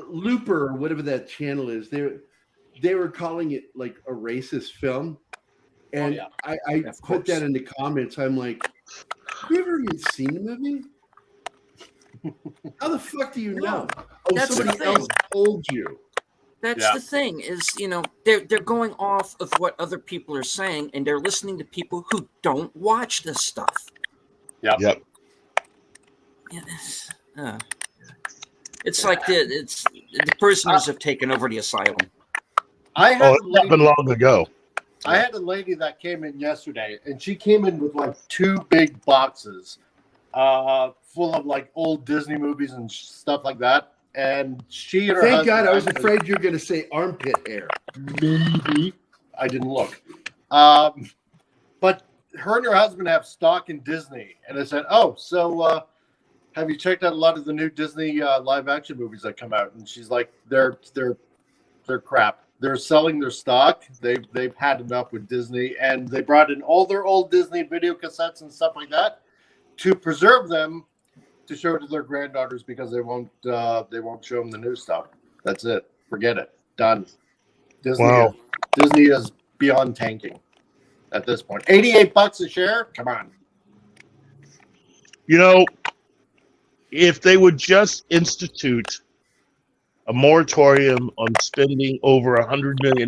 Looper, or whatever that channel is, they were calling it like a racist film, and I put that in the comments. I'm like, have you ever even seen the movie? How the fuck do you know? Oh, somebody else told you. That's the thing is, they're going off of what other people are saying, and they're listening to people who don't watch this stuff. Yep. Yeah, it's like the prisoners have taken over the asylum. It's happened long ago. I had a lady that came in yesterday, and she came in with like 2 big boxes full of like old Disney movies and stuff like that. And she and her Thank husband, God, I was afraid you were going to say armpit hair. Maybe. I didn't look. But her and her husband have stock in Disney. And I said, so have you checked out a lot of the new Disney live action movies that come out? And she's like, they're crap. They're selling their stock. They've had enough with Disney, and they brought in all their old Disney video cassettes and stuff like that to preserve them to show to their granddaughters, because they won't show them the new stuff. That's it. Forget it. Done. Disney is beyond tanking at this point. $88 a share? Come on. If they would just institute a moratorium on spending over $100 million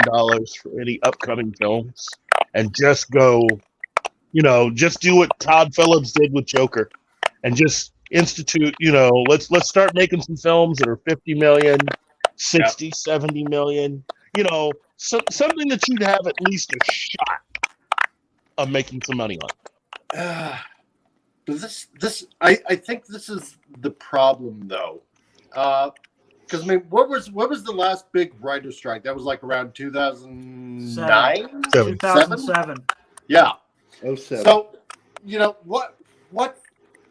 for any upcoming films, and just go, just do what Todd Phillips did with Joker, and just institute, let's start making some films that are 50 million, 60, 70 million, something that you'd have at least a shot of making some money on. I think this is the problem, though. Because what was the last big writer strike? That was like around 2009? 2007. Yeah. 07. So,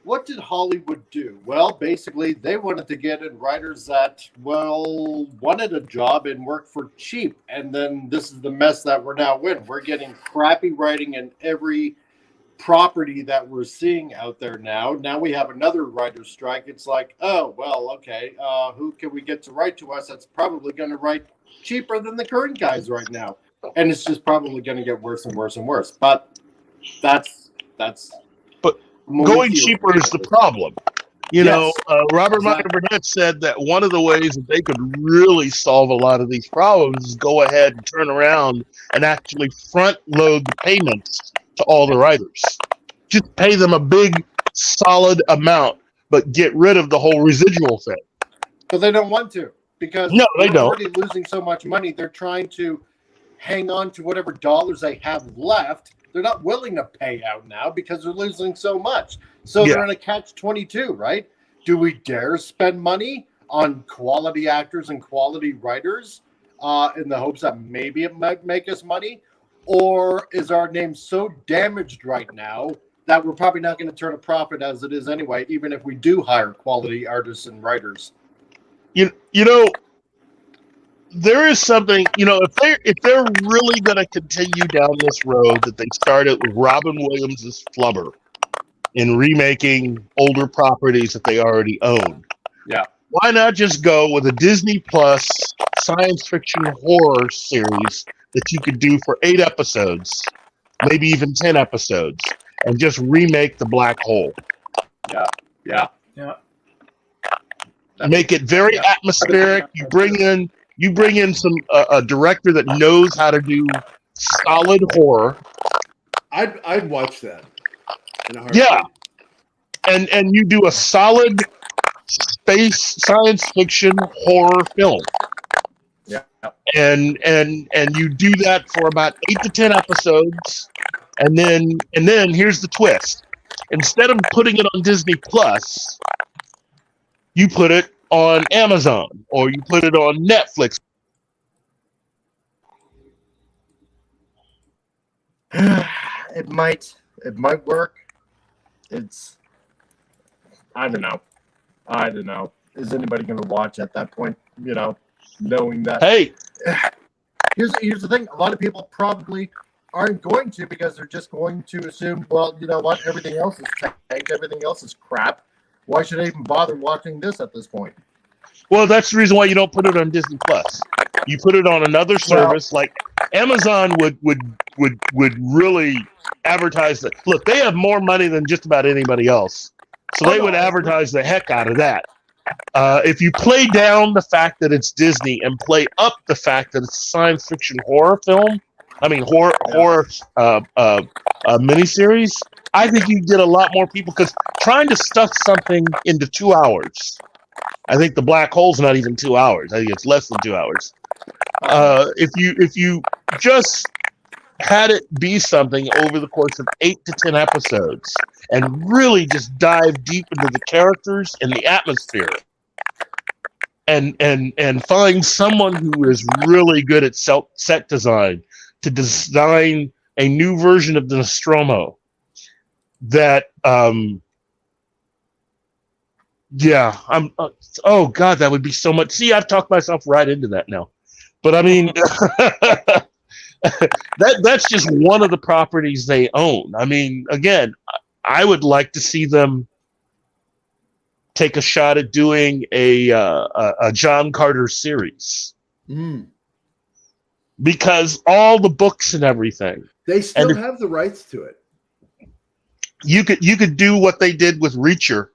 what did Hollywood do? Well, basically, they wanted to get in writers that, wanted a job and worked for cheap. And then this is the mess that we're now in. We're getting crappy writing in every property that we're seeing out there now. Now we have another writer's strike. It's like, okay, who can we get to write to us that's probably going to write cheaper than the current guys right now? And it's just probably going to get worse and worse and worse. But that's going cheaper is the problem. Robert Meyer Burnett said that one of the ways that they could really solve a lot of these problems is go ahead and turn around and actually front load the payments to all the writers. Just pay them a big, solid amount, but get rid of the whole residual thing. But they don't want to, because they don't. Already losing so much money. They're trying to hang on to whatever dollars they have left. They're not willing to pay out now because they're losing so much. So they're in a catch-22, right? Do we dare spend money on quality actors and quality writers in the hopes that maybe it might make us money? Or is our name so damaged right now that we're probably not going to turn a profit as it is anyway, even if we do hire quality artists and writers? There is something, if they're really going to continue down this road that they started with Robin Williams' Flubber in remaking older properties that they already own. Yeah. Why not just go with a Disney Plus science fiction horror series that you could do for 8 episodes, maybe even 10 episodes, and just remake The Black Hole? Yeah. Make it very atmospheric. You bring in some a director that knows how to do solid horror. I'd watch that. Yeah, and you do a solid space science fiction horror film. Yeah. and you do that for about 8 to 10 episodes, and then here's the twist: instead of putting it on Disney Plus, you put it on Amazon or you put it on Netflix. It might work. I don't know. Is anybody going to watch at that point? Knowing that. Hey, here's the thing. A lot of people probably aren't going to, because they're just going to assume, well, you know what? Everything else is tanked. Everything else is crap. Why should I even bother watching this at this point? Well, that's the reason why you don't put it on Disney Plus. You put it on another service. Like Amazon would really advertise that. Look, they have more money than just about anybody else, so they would advertise the heck out of that. If you play down the fact that it's Disney and play up the fact that it's a science fiction horror film, horror miniseries, I think you get a lot more people, because trying to stuff something into 2 hours. I think the black hole's not even 2 hours. I think it's less than 2 hours. If you just had it be something over the course of 8 to 10 episodes and really just dive deep into the characters and the atmosphere, and find someone who is really good at set design to design a new version of the Nostromo that oh God, that would be so much. See, I've talked myself right into that now. But I mean, that's just one of the properties they own. I mean, again, I would like to see them take a shot at doing a John Carter series. Because all the books and everything, they still have the rights to it. You could do what they did with Reacher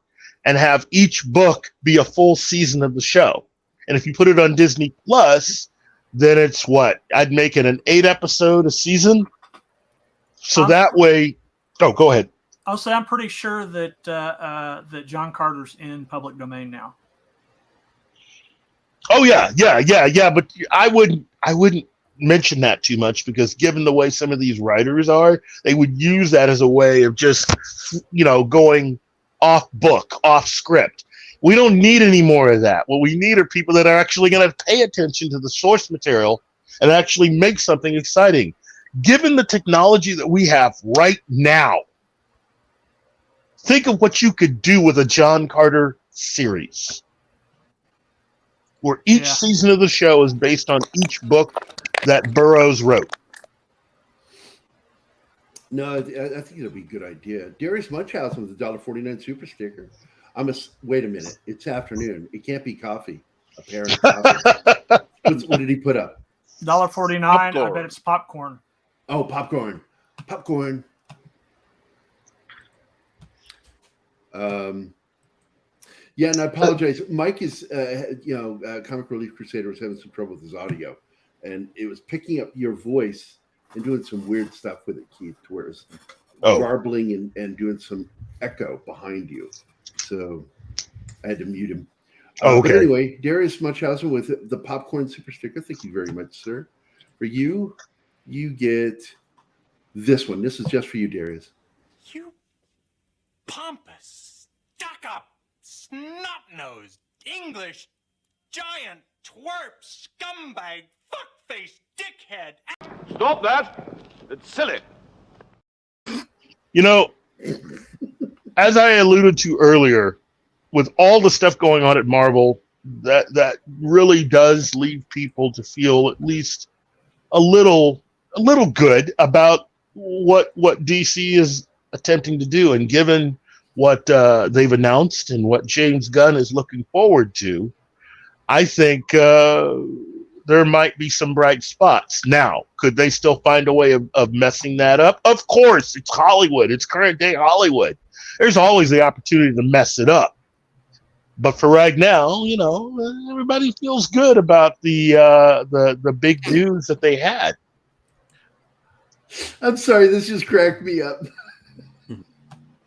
and have each book be a full season of the show. And if you put it on Disney Plus, then it's what? I'd make it an 8 episode a season. So that way, go ahead. I'll say I'm pretty sure that that John Carter's in public domain now. Oh yeah. But I wouldn't mention that too much, because given the way some of these writers are, they would use that as a way of just, going off book, off script. We don't need any more of that. What we need are people that are actually going to pay attention to the source material and actually make something exciting. Given the technology that we have right now, think of what you could do with a John Carter series, where each season of the show is based on each book that Burroughs wrote. No, I think it'll be a good idea. Darius Munchausen with the $1.49 super sticker. Wait a minute. It's afternoon. It can't be coffee. Apparently, what did he put up? $1.49. I bet it's popcorn. Oh, popcorn. Yeah, and I apologize. Mike is, Comic Relief Crusader was having some trouble with his audio, and it was picking up your voice and doing some weird stuff with it, Keith, to where it's garbling and doing some echo behind you. So I had to mute him. Okay. But anyway, Darius Munchausen with the popcorn super sticker. Thank you very much, sir. For you, you get this one. This is just for you, Darius. You pompous, stuck-up, snot-nosed, English, giant, twerp, scumbag, fuckface, dickhead. Stop that. It's silly. As I alluded to earlier, with all the stuff going on at Marvel, that really does leave people to feel at least a little good about what DC is attempting to do. And given what they've announced and what James Gunn is looking forward to, I think there might be some bright spots. Now, could they still find a way of messing that up? Of course, it's Hollywood. It's current day Hollywood. There's always the opportunity to mess it up. But for right now, everybody feels good about the big news that they had. I'm sorry, this just cracked me up.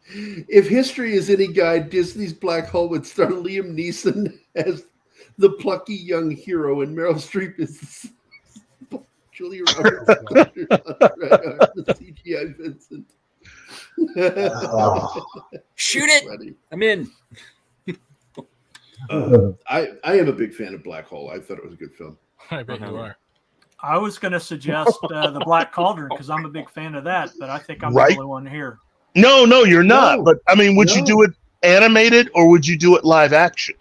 If history is any guide, Disney's Black Hole would star Liam Neeson as the plucky young hero, and Meryl Streep is Julia Roberts. The TGI Vincent. Shoot it! Funny. I'm in. I am a big fan of Black Hole. I thought it was a good film. I bet you are. I was going to suggest the Black Cauldron because I'm a big fan of that, but I think I'm Right. the only one here. No, you're not. No. But I mean, would you do it animated or would you do it live action?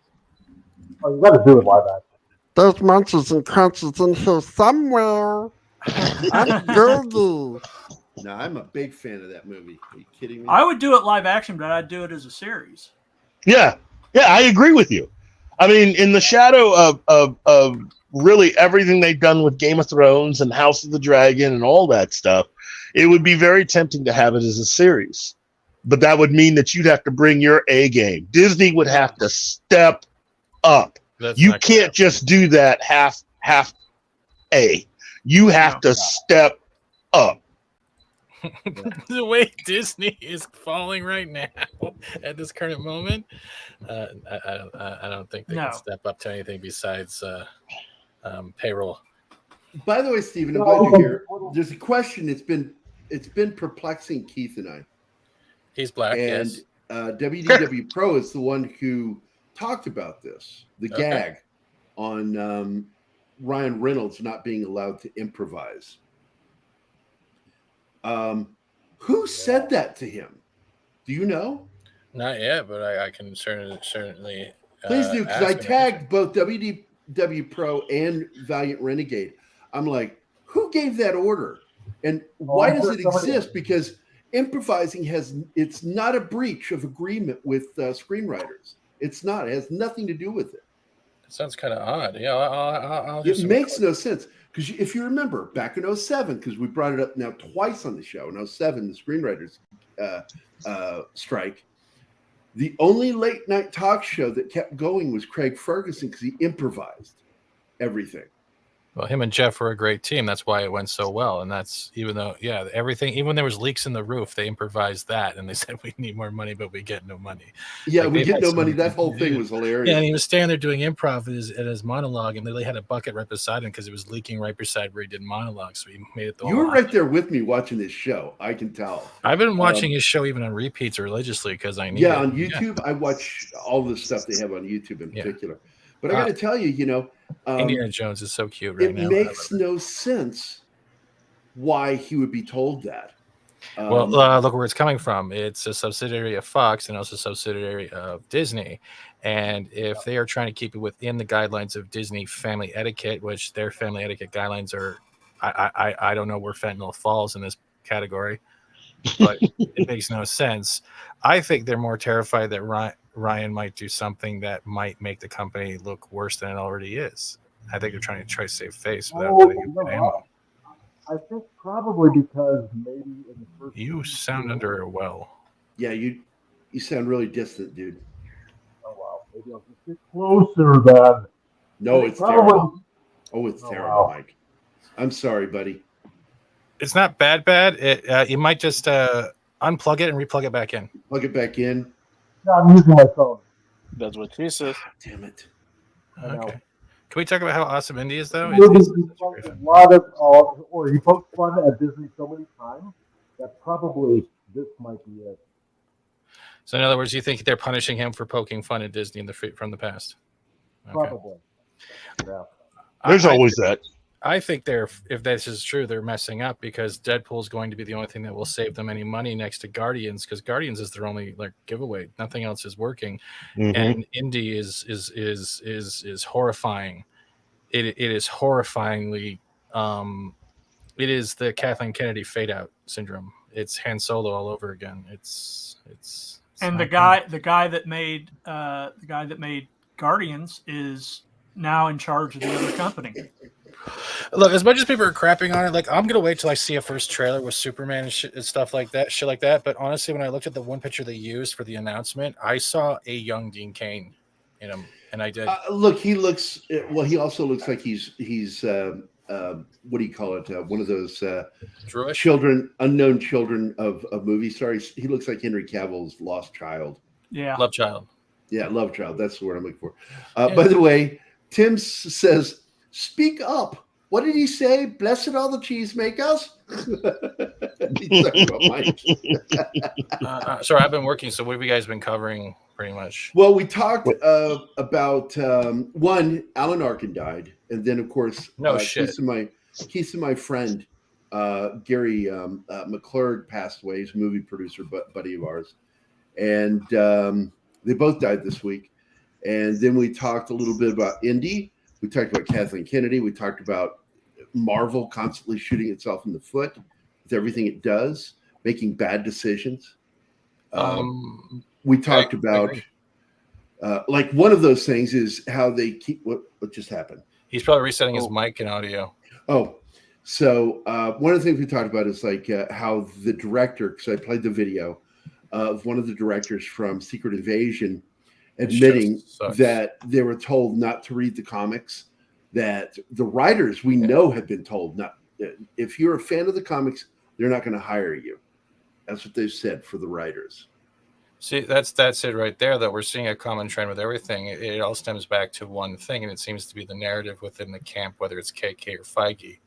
Oh, you got to do it live action. There's munches and crunches in here somewhere. I'm Gertie. No, I'm a big fan of that movie. Are you kidding me? I would do it live action, but I'd do it as a series. Yeah, I agree with you. I mean, in the shadow of really everything they've done with Game of Thrones and House of the Dragon and all that stuff, it would be very tempting to have it as a series. But that would mean that you'd have to bring your A game. Disney would have to step up. You can't just do that half A. You have to step up. The way Disney is falling right now at this current moment, I don't think they can step up to anything besides payroll. By the way, Stephen, I'm glad you're here. There's a question. It's been perplexing Keith and I. He's black, and yes. WDW Pro is the one who talked about this. The gag on Ryan Reynolds not being allowed to improvise. Who said that to him? Do you know? Not yet, but I can certainly. Please do, because I tagged both WDW Pro and Valiant Renegade. I'm like, who gave that order, and why does it exist? Because improvising it's not a breach of agreement with screenwriters. It's not. It has nothing to do with it. It sounds kind of odd. Yeah, I'll it makes no sense. Because if you remember, back in 07, because we brought it up now twice on the show, in 07, the screenwriters strike, the only late night talk show that kept going was Craig Ferguson because he improvised everything. Well, him and Jeff were a great team. That's why it went so well. And that's even though, everything, even when there was leaks in the roof, they improvised that. And they said, we need more money, but we get no money. Yeah, we get no money. That whole thing was hilarious. Yeah, and he was standing there doing improv at his monologue, and they had a bucket right beside him because it was leaking right beside where he did monologue. So he made it the You were right there with me watching this show. I can tell. I've been watching his show even on repeats religiously because I need it. On YouTube, I watch all the stuff they have on YouTube in particular. But I got to tell you, Indiana Jones is so cute right now. It makes no sense why he would be told that. Well, look where it's coming from. It's a subsidiary of Fox and also a subsidiary of Disney. And if they are trying to keep it within the guidelines of Disney family etiquette, which their family etiquette guidelines are, I don't know where fentanyl falls in this category, but it makes no sense. I think they're more terrified that Ryan might do something that might make the company look worse than it already is. I think they're trying to save face without putting it in ammo. I think probably because maybe in the first. You sound under a well. Yeah, you sound really distant, dude. Oh wow, maybe I'll just get closer then. No, it's terrible. Oh, it's terrible, Mike. I'm sorry, buddy. It's not bad. You might just unplug it and replug it back in. Plug it back in. No, I'm using my phone. That's what she says. Damn it. Okay. Can we talk about how awesome Indy is, though? He poked fun at Disney so many times that probably this might be it. So, in other words, you think they're punishing him for poking fun at Disney from the past? Okay. Probably. Yeah. There's always that. I think if this is true, they're messing up because Deadpool's going to be the only thing that will save them any money next to Guardians, because Guardians is their only giveaway. Nothing else is working, and Indy is horrifying. It is horrifyingly. It is the Kathleen Kennedy fade out syndrome. It's Han Solo all over again. It's and the guy that made Guardians is now in charge of the other company. Look, as much as people are crapping on it, I'm gonna wait till I see a first trailer with Superman and stuff like that, shit like that. But honestly, when I looked at the one picture they used for the announcement, I saw a young Dean Cain in him, and I did. Look, he looks well. He also looks like he's what do you call it? One of those unknown children of movie stars. He looks like Henry Cavill's lost child. Yeah, love child. Yeah, love child. That's the word I'm looking for. By the way. Tim says, "Speak up. What did he say? Blessed all the cheese makers." He's talking about Mike. Sorry, I've been working. So what have you guys been covering pretty much? Well, we talked about one, Alan Arkin died. And then, of course, Keith and my friend, Gary McClurg passed away. He's a movie producer, buddy of ours. And they both died this week. And then we talked a little bit about Indy. We talked about Kathleen Kennedy. We talked about Marvel constantly shooting itself in the foot with everything it does, making bad decisions. We talked about like one of those things is how they keep what just happened. He's probably resetting his mic and audio. Oh, so one of the things we talked about is like how the director, because I played the video of one of the directors from Secret Invasion admitting that they were told not to read the comics, that the writers we know have been told not. If you're a fan of the comics, they're not going to hire you. That's what they've said for the writers. See, that's it right there, that we're seeing a common trend with everything. It all stems back to one thing, and it seems to be the narrative within the camp, whether it's KK or Feige.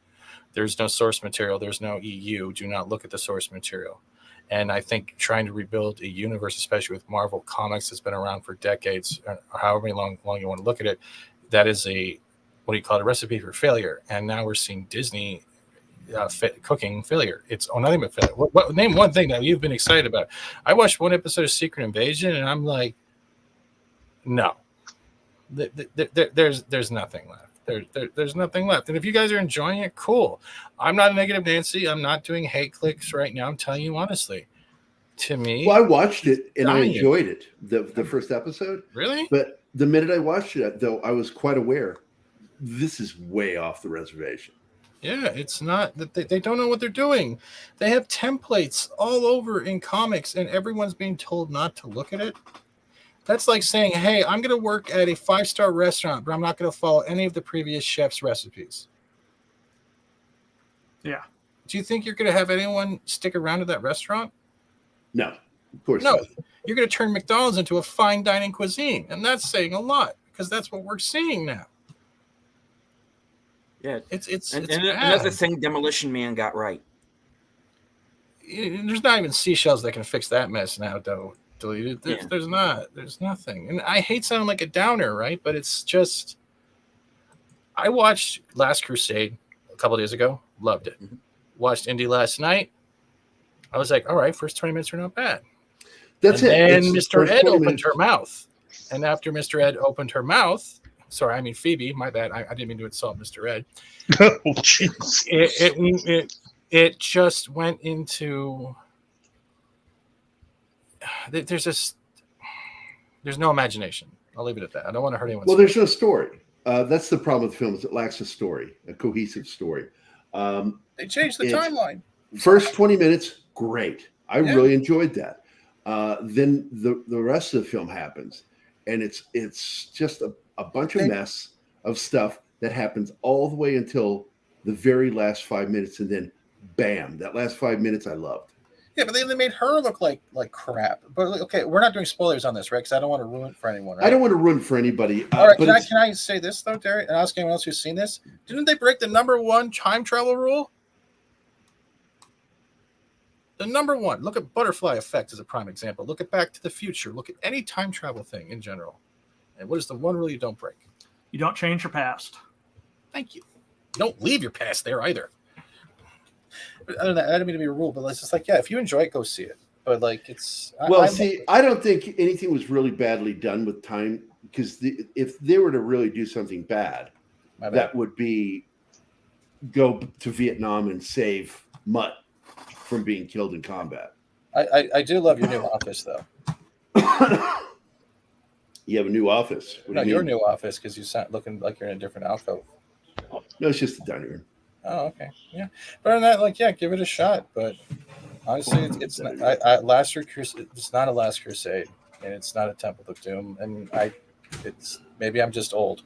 There's no source material. There's no EU. Do not look at the source material. And I think trying to rebuild a universe, especially with Marvel Comics, that's been around for decades, or however long you want to look at it, that is a recipe for failure. And now we're seeing Disney cooking failure. It's nothing but failure. Name one thing that you've been excited about. I watched one episode of Secret Invasion, and I'm like, no, there's nothing left. There's nothing left. And if you guys are enjoying it, cool. I'm not a negative Nancy. I'm not doing hate clicks right now. I'm telling you honestly. To me, well, I watched it and I enjoyed it. The first episode, really. But the minute I watched it, though, I was quite aware this is way off the reservation. Yeah, it's not that they don't know what they're doing. They have templates all over in comics, and everyone's being told not to look at it. That's like saying, hey, I'm going to work at a 5-star restaurant, but I'm not going to follow any of the previous chef's recipes. Yeah. Do you think you're going to have anyone stick around to that restaurant? No, of course not. No, you're going to turn McDonald's into a fine dining cuisine, and that's saying a lot because that's what we're seeing now. Yeah, it's another thing Demolition Man got right. There's not even seashells that can fix that mess now, though. Deleted. There's nothing. And I hate sounding like a downer, right? But it's just, I watched Last Crusade a couple of days ago, loved it. Watched Indy last night. I was like, all right, first 20 minutes are not bad. That's and it. And Mr. Ed opened her mouth. And after Mr. Ed opened her mouth, sorry, I mean Phoebe, my bad. I didn't mean to insult Mr. Ed. Oh, jeez. It just went into, there's no imagination. I'll leave it at that. I don't want to hurt anyone. Well, there's no story. That's the problem with films. It lacks a story, a cohesive story. They changed the timeline. First 20 minutes, great. I really enjoyed that. Then the rest of the film happens, and it's just a bunch of mess of stuff that happens all the way until the very last 5 minutes, and then bam, that last 5 minutes I loved. Yeah, but they made her look like crap. But okay, we're not doing spoilers on this, right? Because I don't want to ruin it for anyone, right? I don't want to ruin for anybody. All right, can I say this though, Derek? And ask anyone else who's seen this. Didn't they break the #1 time travel rule? The #1. Look at Butterfly Effect as a prime example. Look at Back to the Future. Look at any time travel thing in general. And what is the one rule you don't break? You don't change your past. Thank you. You don't leave your past there either. I don't mean to be a rule, but it's just like, yeah, if you enjoy it, go see it. But like, it's I don't think anything was really badly done with time, because if they were to really do something bad, that would be go to Vietnam and save Mutt from being killed in combat. I do love your new office, though. You have a new office. No, your new office, because you sound looking like you're in a different alcove. No, it's just the dining room. Oh, okay, yeah. But on that, like, yeah, give it a shot. But honestly, it's not. It's not a Last Crusade, and it's not a Temple of Doom, and it's maybe I'm just old,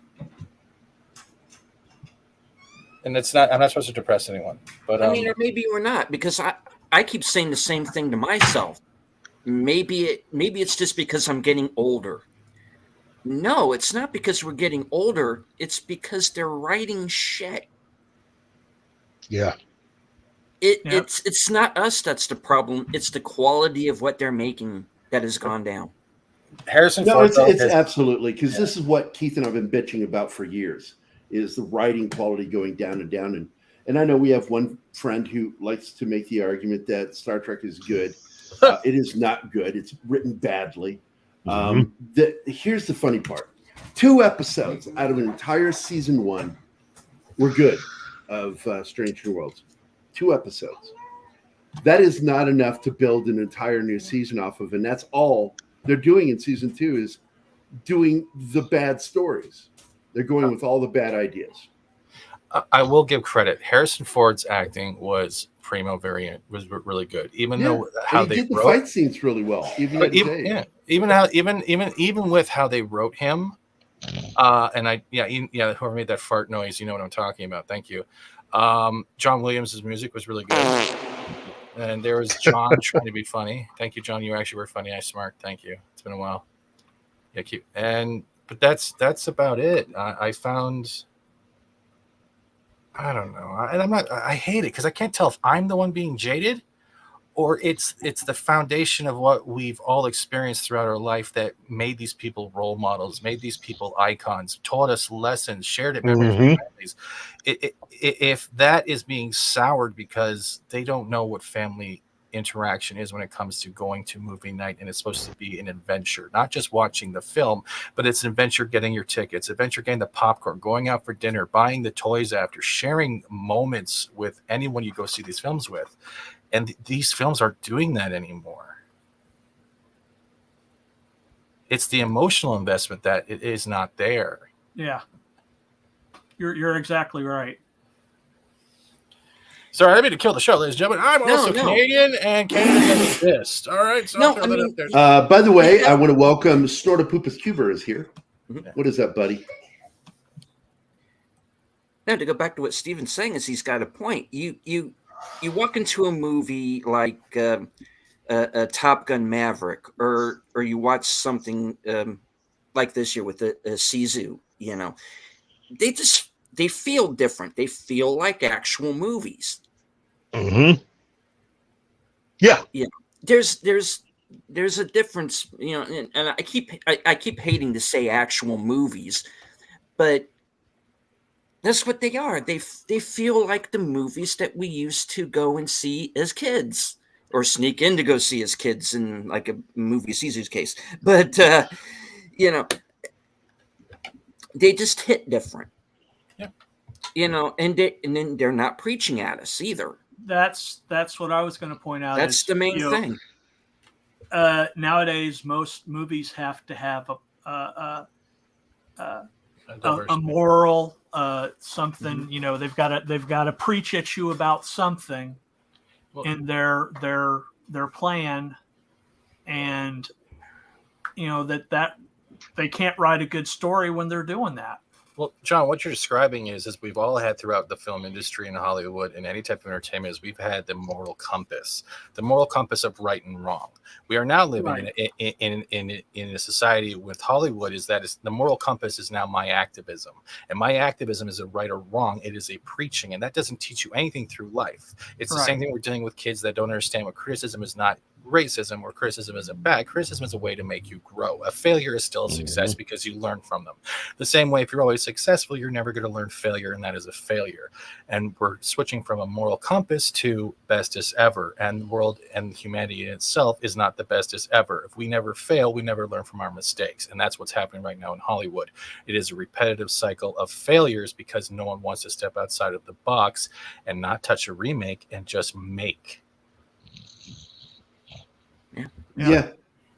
and it's not. I'm not supposed to depress anyone, but I mean, or maybe you're not, because I keep saying the same thing to myself. Maybe it's just because I'm getting older. No, it's not because we're getting older. It's because they're writing shit. Yeah. It's not us that's the problem. It's the quality of what they're making that has gone down. Harrison No, Ford. it's absolutely, because this is what Keith and I have been bitching about for years, is the writing quality going down and down. And I know we have one friend who likes to make the argument that Star Trek is good. It is not good. It's written badly. Here's the funny part. 2 episodes out of an entire season 1 were good of Strange New Worlds. 2 episodes. That is not enough to build an entire new season off of, and that's all they're doing in season 2 is doing the bad stories. They're going with all the bad ideas. I will give credit. Harrison Ford's acting was primo variant, was really good. Even though how they did the wrote fight scenes really well. Even with how they wrote him. And whoever made that fart noise, you know what I'm talking about. Thank you. John Williams' music was really good. And there was John trying to be funny. Thank you, John. You actually were funny. I smirked. Thank you. It's been a while. Yeah, cute. But that's about it. I found. I don't know. I hate it because I can't tell if I'm the one being jaded or it's the foundation of what we've all experienced throughout our life that made these people role models, made these people icons, taught us lessons, shared it memories with families. If that is being soured because they don't know what family interaction is when it comes to going to movie night, and it's supposed to be an adventure, not just watching the film, but it's an adventure getting your tickets, adventure getting the popcorn, going out for dinner, buying the toys after, sharing moments with anyone you go see these films with. And these films aren't doing that anymore. It's the emotional investment that it is not there. Yeah, you're exactly right. Sorry, I didn't mean to kill the show, ladies and gentlemen. I'm also Canadian, and Canada doesn't exist. All right, so by the way, I want to welcome Snortopoopas Cuber is here. What is that, buddy? Now, to go back to what Steven's saying, is he's got a point. You walk into a movie like a Top Gun Maverick, or you watch something like this year with a Sisu. You know, they feel different. They feel like actual movies. Mm-hmm. Yeah. Yeah. There's a difference, you know, and I keep hating to say actual movies, but that's what they are. They feel like the movies that we used to go and see as kids, or sneak in to go see as kids in like a movie Caesar's case. But you know, they just hit different. Yeah. You know, and then they're not preaching at us either. That's what I was going to point out. That's the main thing. Nowadays, most movies have to have a moral, something. You know, they've got to preach at you about something in their plan, and you know that they can't write a good story when they're doing that. Well, John, what you're describing is we've all had throughout the film industry in Hollywood and any type of entertainment is we've had the moral compass of right and wrong. We are now living in a society with Hollywood the moral compass is now my activism, and my activism is a right or wrong. It is a preaching, and that doesn't teach you anything through life. It's the same thing we're dealing with kids that don't understand what criticism is not racism or criticism isn't bad. Criticism is a way to make you grow. A failure is still a success because you learn from them. The same way, if you're always successful, you're never going to learn failure, and that is a failure. And we're switching from a moral compass to bestest ever, and the world and humanity in itself is not the bestest ever. If we never fail, we never learn from our mistakes, and that's what's happening right now in Hollywood. It is a repetitive cycle of failures because no one wants to step outside of the box and not touch a remake and just make. Yeah,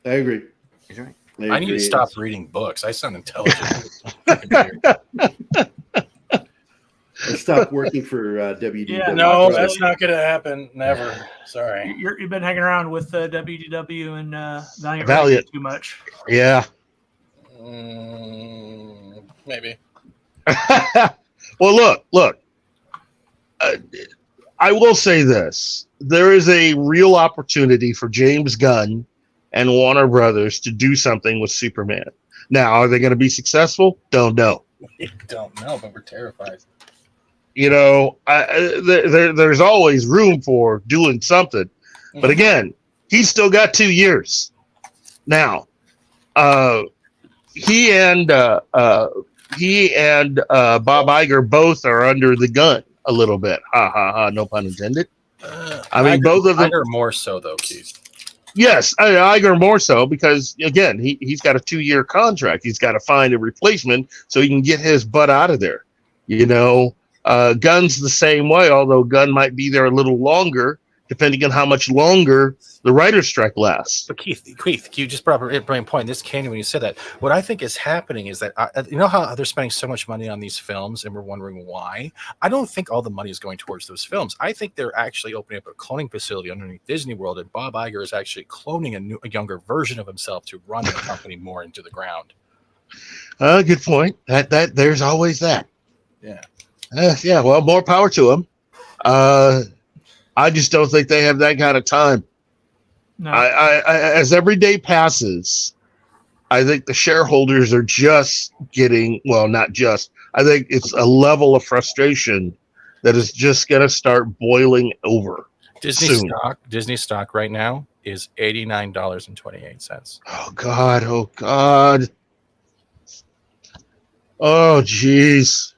I agree. He's right. I need to stop reading books. I sound intelligent. I stopped working for WDW. Yeah, no, that's not going to happen. Never. Sorry. You've been hanging around with WDW and Valiant too much. Yeah. Maybe. Well, look. I will say this. There is a real opportunity for James Gunn and Warner Brothers to do something with Superman. Now, are they going to be successful? Don't know. We don't know, but we're terrified. You know, there's always room for doing something. But again, he's still got 2 years. Now, he and Bob Iger both are under the gun a little bit. Ha ha ha! No pun intended. I mean, both of them. Iger more so, though, Keith. Yes, Iger more so because again, he's got a 2-year contract. He's got to find a replacement so he can get his butt out of there. You know, Gunn's the same way. Although Gunn might be there a little longer, depending on how much longer the writer's strike lasts. But Keith, you just brought up a brilliant point. This came when you said that. What I think is happening is that you know how they're spending so much money on these films, and we're wondering why. I don't think all the money is going towards those films. I think they're actually opening up a cloning facility underneath Disney World, and Bob Iger is actually cloning a younger version of himself to run the company more into the ground. Good point. That there's always that. Yeah. Yeah. Well, more power to him. I just don't think they have that kind of time. No. I as every day passes, I think the shareholders are just getting, well, not just, I think it's a level of frustration that is just going to start boiling over. Disney stock right now is $89.28. Oh God. Oh God. Oh geez.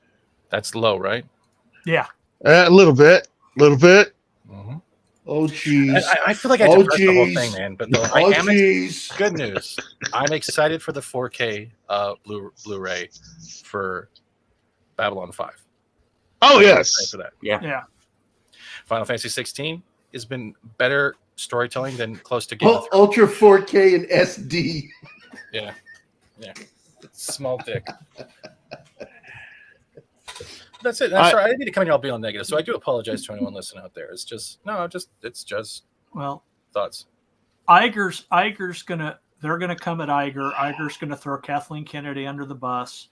That's low, right? Yeah. A little bit. Mm-hmm. Oh geez. I feel like I depressed the whole thing, man. But no, good news. I'm excited for the 4K Blu-ray for Babylon 5. Oh yes. For that. Yeah. Final Fantasy 16 has been better storytelling than close to Game of Thrones. Ultra 4K and SD. Yeah. Small dick. That's it. I'm sorry. I didn't mean to come in here all being all negative. So I do apologize to anyone listening out there. It's just well, thoughts. They're gonna come at Iger. Iger's gonna throw Kathleen Kennedy under the bus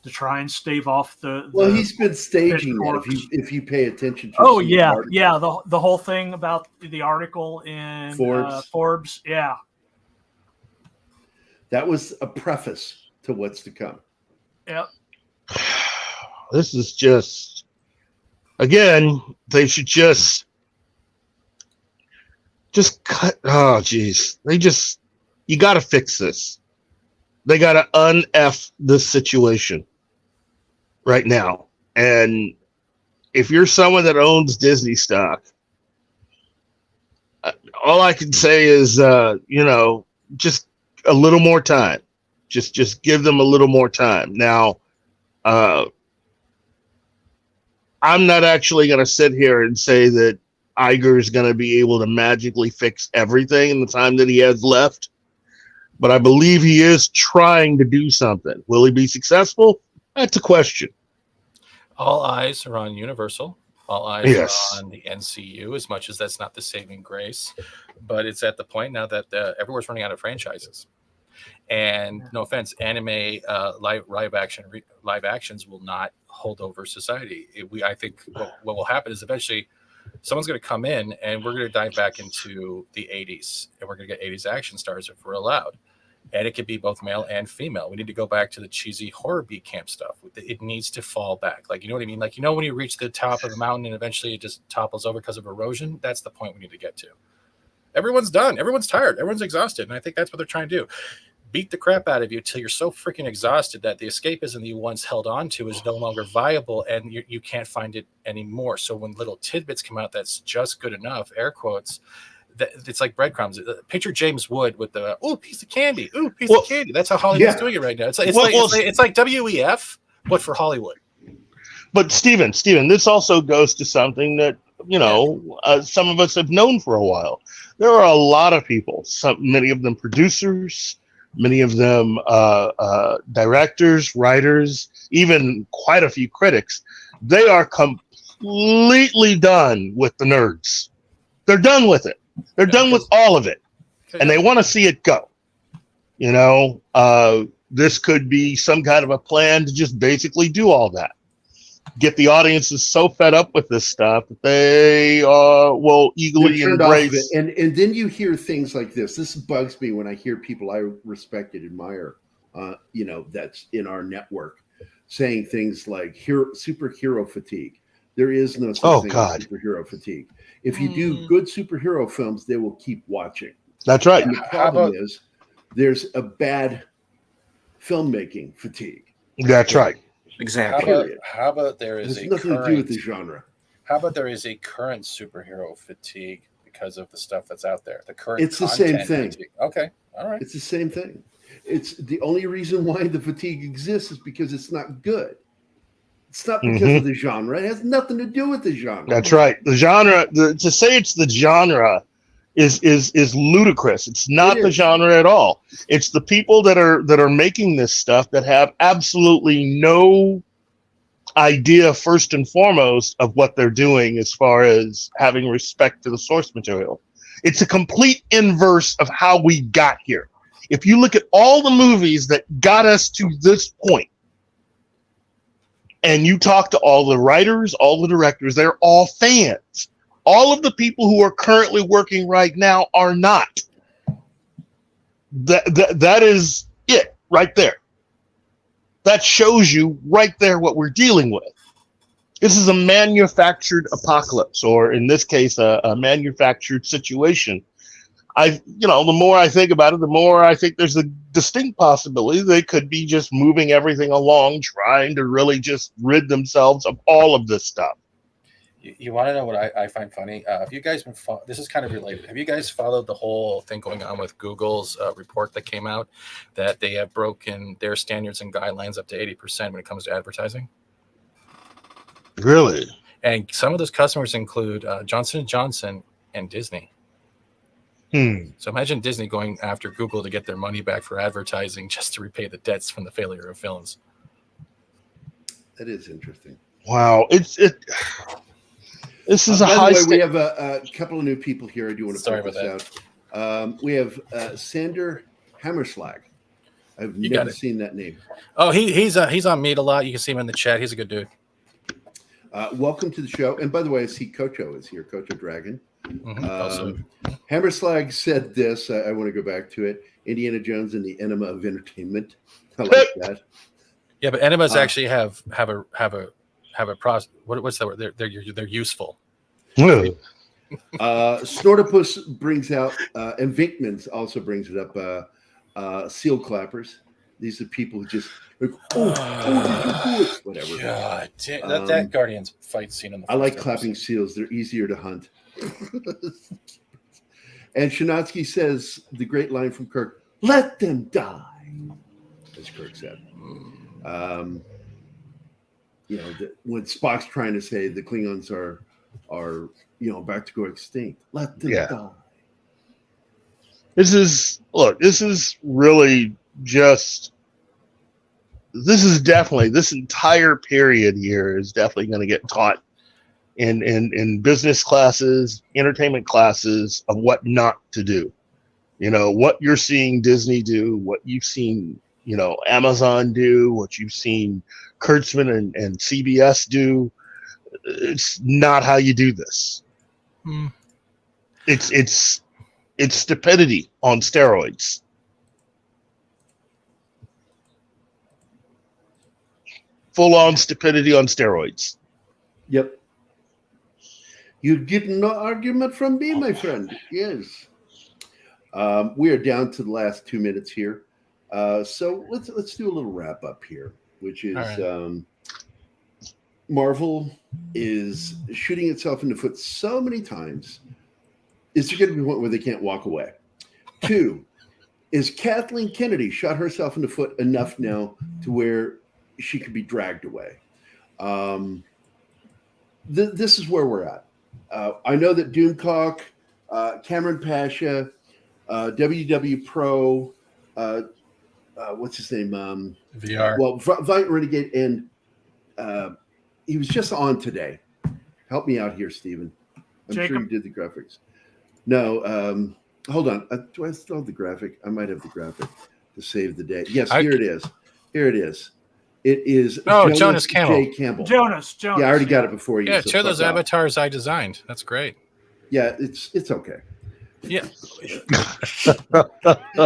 to try and stave off the. Well, he's been staging that. If you pay attention to. Oh yeah. The whole thing about the article in Forbes. Yeah. That was a preface to what's to come. Yep. This is just, again, they should just cut. Oh, geez. You got to fix this. They got to un-F this situation right now. And if you're someone that owns Disney stock, all I can say is, just a little more time. Just give them a little more time. Now, I'm not actually going to sit here and say that Iger is going to be able to magically fix everything in the time that he has left, but I believe he is trying to do something. Will he be successful? That's a question. All eyes are on Universal. All eyes are on the NCU, as much as that's not the saving grace. But it's at the point now that everyone's running out of franchises. And no offense, anime live actions will not hold over society. I think what will happen is eventually someone's going to come in and we're going to dive back into the 80s and we're going to get 80s action stars if we're allowed. And it could be both male and female. We need to go back to the cheesy horror beat camp stuff. It needs to fall back. Like, you know what I mean? Like, when you reach the top of the mountain and eventually it just topples over because of erosion, that's the point we need to get to. Everyone's done. Everyone's tired. Everyone's exhausted. And I think that's what they're trying to do. Beat the crap out of you till you're so freaking exhausted that the escapism you once held on to is no longer viable and you can't find it anymore. So when little tidbits come out that's just good enough, air quotes, it's like breadcrumbs. Picture James Wood with the piece of candy. Ooh, piece of candy. That's how Hollywood's doing it right now. It's like WEF, but for Hollywood. But Steven, this also goes to something that some of us have known for a while. There are a lot of people, many of them producers, many of them directors, writers, even quite a few critics. They are completely done with the nerds. They're done with it. They're done with all of it. And they want to see it go. This could be some kind of a plan to just basically do all that. Get the audiences so fed up with this stuff that they will eagerly embrace. And then you hear things like this. This bugs me when I hear people I respect and admire that's in our network, saying things like superhero fatigue. There is no such thing as superhero fatigue. If you do good superhero films, they will keep watching. That's right. And the problem is there's a bad filmmaking fatigue. That's right. Exactly. How about there is It has nothing to do with the genre. How about there is a current superhero fatigue because of the stuff that's out there? The current It's the same content thing. fatigue. Okay. All right. It's the same thing. It's the only reason why the fatigue exists is because it's not good. It's not because of the genre. It has nothing to do with the genre. That's right. The genre, to say it's the genre is ludicrous. It's not the genre at all. It's the people that are making this stuff that have absolutely no idea, first and foremost, of what they're doing as far as having respect to the source material. It's a complete inverse of how we got here. If you look at all the movies that got us to this point, and you talk to all the writers, all the directors, they're all fans. All of the people who are currently working right now are not. That is it right there. That shows you right there what we're dealing with. This is a manufactured apocalypse, or in this case, a manufactured situation. The more I think about it, the more I think there's a distinct possibility they could be just moving everything along, trying to really just rid themselves of all of this stuff. You want to know what I find funny? Have you guys been? This is kind of related. Have you guys followed the whole thing going on with Google's report that came out that they have broken their standards and guidelines up to 80% when it comes to advertising? Really? And some of those customers include Johnson & Johnson and Disney. So imagine Disney going after Google to get their money back for advertising just to repay the debts from the failure of films. That is interesting. Wow, this is a high. By the way, we have a couple of new people here. I do want to point this out. We have Sander Hammerslag. I've never seen that name. Oh, he's on Meet a lot. You can see him in the chat. He's a good dude. Welcome to the show. And by the way, I see Kocho is here. Kocho Dragon. Hammerslag said this. I want to go back to it. Indiana Jones and the Enema of Entertainment. I like that. Yeah, but enemas actually have a process. What's that word? They're useful. Snortopus brings out, and Vinkmans also brings it up. Seal clappers. These are people who just like, whatever. God, that Guardians fight scene in the. I like clapping seals. They're easier to hunt. And Shanatsky says the great line from Kirk: "Let them die," as Kirk said. When Spock's trying to say the Klingons are about to go extinct, let them die. This is really just. This is definitely, this entire period here is definitely going to get taught in business classes, entertainment classes of what not to do. What you're seeing Disney do, what you've seen, Amazon do, what you've seen Kurtzman and CBS do. It's not how you do this. It's stupidity on steroids. Full-on stupidity on steroids. Yep. You get no argument from me, my friend. Yes. We are down to the last 2 minutes here. So let's do a little wrap up here, which is Marvel is shooting itself in the foot so many times. Is there going to be a point where they can't walk away? 2, is Kathleen Kennedy shot herself in the foot enough now to where she could be dragged away? This is where we're at. I know that Doomcock, Cameron Pasha, WW Pro, what's his name? VR. Well, Valiant Renegade, and he was just on today. Help me out here, Steven. I'm sure you did the graphics. No, hold on. Do I still have the graphic? I might have the graphic to save the day. Yes, here it is. Here it is. It is Jonas Campbell. J. Campbell. Jonas. Yeah, I already got it before you. Yeah, two of those avatars I designed. That's great. Yeah, it's okay. Yeah.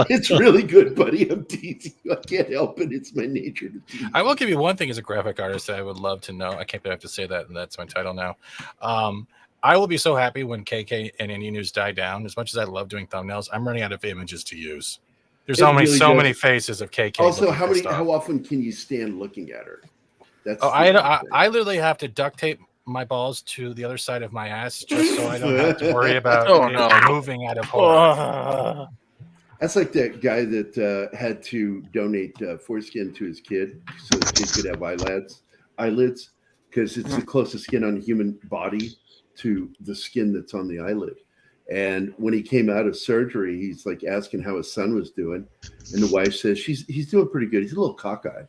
It's really good, buddy. I'm teasing you. I can't help it. It's my nature to tease. I will give you one thing as a graphic artist that I would love to know. I can't believe I have to say that, and that's my title now. I will be so happy when KK and Indie News die down. As much as I love doing thumbnails, I'm running out of images to use. There's so many faces of KK. Also, how often can you stand looking at her? That's I literally have to duct tape my balls to the other side of my ass just so I don't have to worry about moving out of horror. That's like that guy that had to donate foreskin to his kid so his kid could have eyelids, because it's the closest skin on the human body to the skin that's on the eyelid. And when he came out of surgery, he's like asking how his son was doing, and the wife says he's doing pretty good. He's a little cockeyed.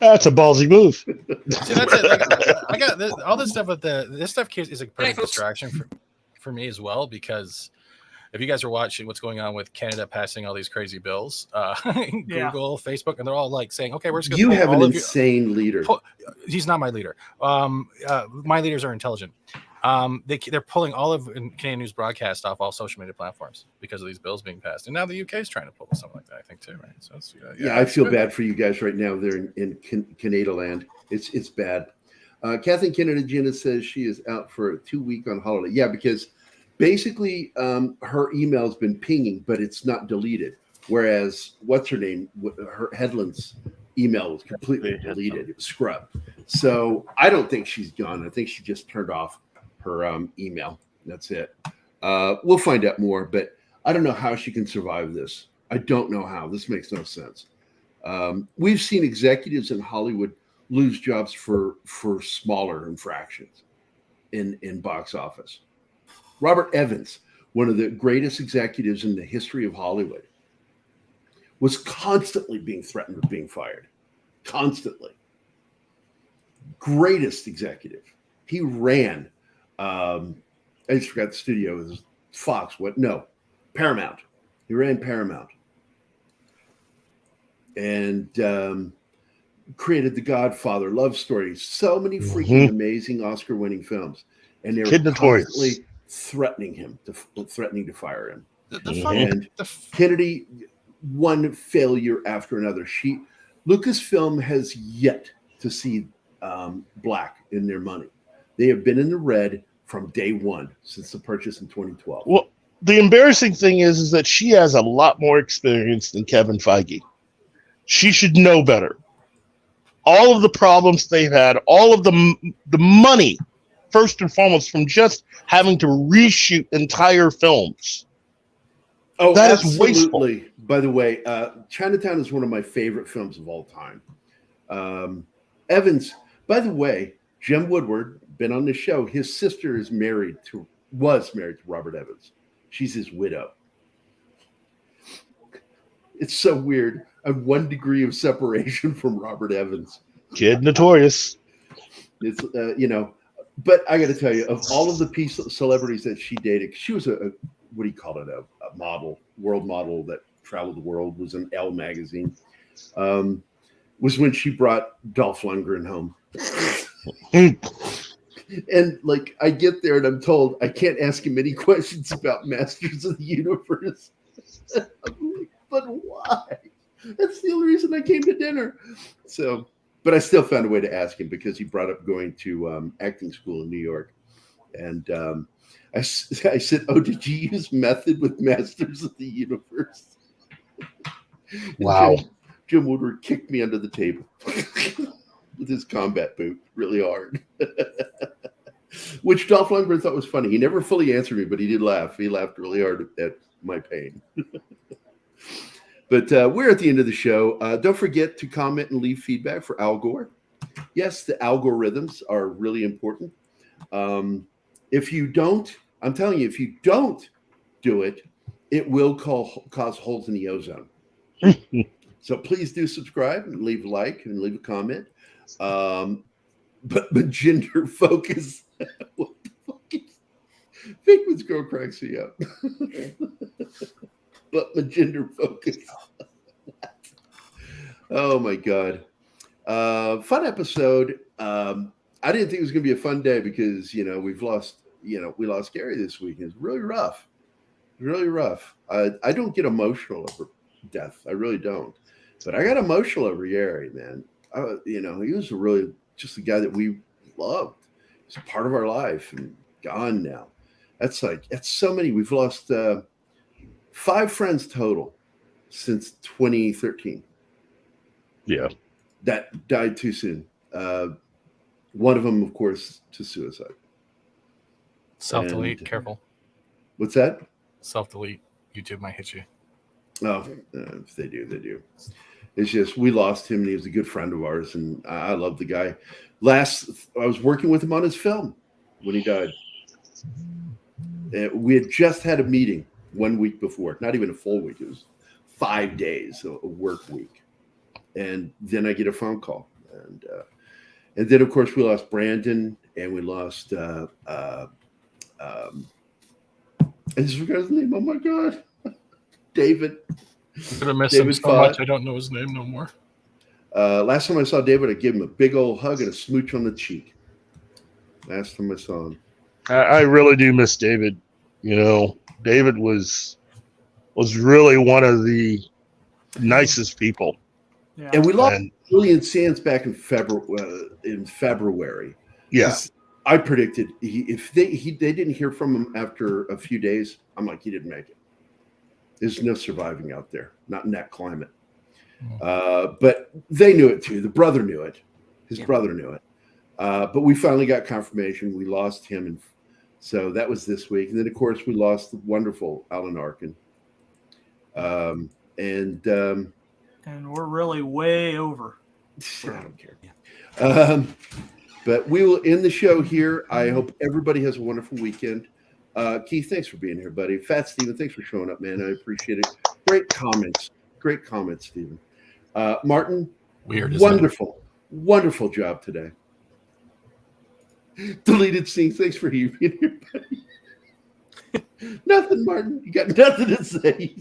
That's a ballsy move. See, that's it. Like, I got all this stuff with this stuff is a perfect distraction for me as well, because if you guys are watching what's going on with Canada passing all these crazy bills, Google, Facebook, and they're all like saying, "Okay, we're just going to." You have an insane leader. He's not my leader. My leaders are intelligent. They're pulling all of Canadian news broadcast off all social media platforms because of these bills being passed, and now the UK is trying to pull something like that, I think, too, right? So it's, I feel bad for you guys right now. They're in Canada land. It's bad. Kathleen Kennedy says she is out for a 2-week on holiday. Yeah, because basically her email's been pinging, but it's not deleted. Whereas what's her name? Her Headland's email was completely deleted. It was scrubbed. So I don't think she's gone. I think she just turned off her email. That's it. We'll find out more, but I don't know how she can survive this. I don't know how. This makes no sense. We've seen executives in Hollywood lose jobs for smaller infractions in box office. Robert Evans, one of the greatest executives in the history of Hollywood, was constantly being threatened with being fired. Constantly. Greatest executive. He ran I just forgot the studio. It was Fox. Paramount. He ran Paramount. And created The Godfather, Love Story. So many freaking amazing Oscar-winning films. And they were constantly threatening to fire him. And Kennedy, one failure after another. Lucasfilm has yet to see black in their money. They have been in the red from day one since the purchase in 2012. Well, the embarrassing thing is that she has a lot more experience than Kevin Feige. She should know better. All of the problems they've had, all of the money, first and foremost, from just having to reshoot entire films. Oh, that absolutely. Is wasteful. By the way, Chinatown is one of my favorite films of all time. Evans, by the way, Jim Woodward, been on the show. His sister was married to Robert Evans. She's his widow. It's so weird. I'm 1 degree of separation from Robert Evans. Kid notorious. It's but I got to tell you, of all of the celebrities that she dated, she was a model, world model that traveled the world, was in Elle magazine. Was when she brought Dolph Lundgren home. And like I get there and I'm told I can't ask him any questions about Masters of the Universe. I'm like, but why? That's the only reason I came to dinner. So, but I still found a way to ask him because he brought up going to acting school in New York. And I said, "Oh, did you use method with Masters of the Universe?" Wow. Jim Woodward kicked me under the table with his combat boot really hard, which Dolph Lundgren thought was funny. He never fully answered me, but he did laugh. He laughed really hard at my pain. But we're at the end of the show. Don't forget to comment and leave feedback for Al Gore. Yes, the algorithms are really important. If you don't, I'm telling you, if you don't do it, it will cause holes in the ozone. So please do subscribe and leave a like and leave a comment. But gender focus. What the fuck is Figman's girl cracks me up. But gender focus. Oh my God. Fun episode. I didn't think it was gonna be a fun day because we've lost we lost Gary this week. It's really rough. Really rough. I don't get emotional over death. I really don't. But I got emotional over Gary, man. He was really just a guy that we loved. He's a part of our life and gone now. That's so many. We've lost 5 friends total since 2013. Yeah. That died too soon. One of them, of course, to suicide. Self-delete, careful. What's that? Self-delete. YouTube might hit you. Oh, if they do, they do. It's just we lost him, and he was a good friend of ours, and I love the guy. I was working with him on his film when he died. We had just had a meeting 1 week before, not even a full week. It was 5 days, a work week. And then I get a phone call. And then, of course, we lost Brandon, and we lost I just forgot his name. Oh, my God. David. I'm going to miss him so much, I don't know his name no more. Last time I saw David, I gave him a big old hug and a smooch on the cheek. Last time I saw him. I really do miss David. David was really one of the nicest people. Yeah. And we lost Julian Sands back in February. Yeah. I predicted if they didn't hear from him after a few days, I'm like, he didn't make it. There's no surviving out there, not in that climate. But they knew it too. The brother knew it. His brother knew it. But we finally got confirmation. We lost him. And so that was this week. And then, of course, we lost the wonderful Alan Arkin. And we're really way over. I don't care. But we will end the show here. I hope everybody has a wonderful weekend. Keith, thanks for being here, buddy. Fat Steven, thanks for showing up, man. I appreciate it. Great comments, Steven. Martin, wonderful job today. Deleted scenes, thanks for being here, buddy. Nothing, Martin. You got nothing to say.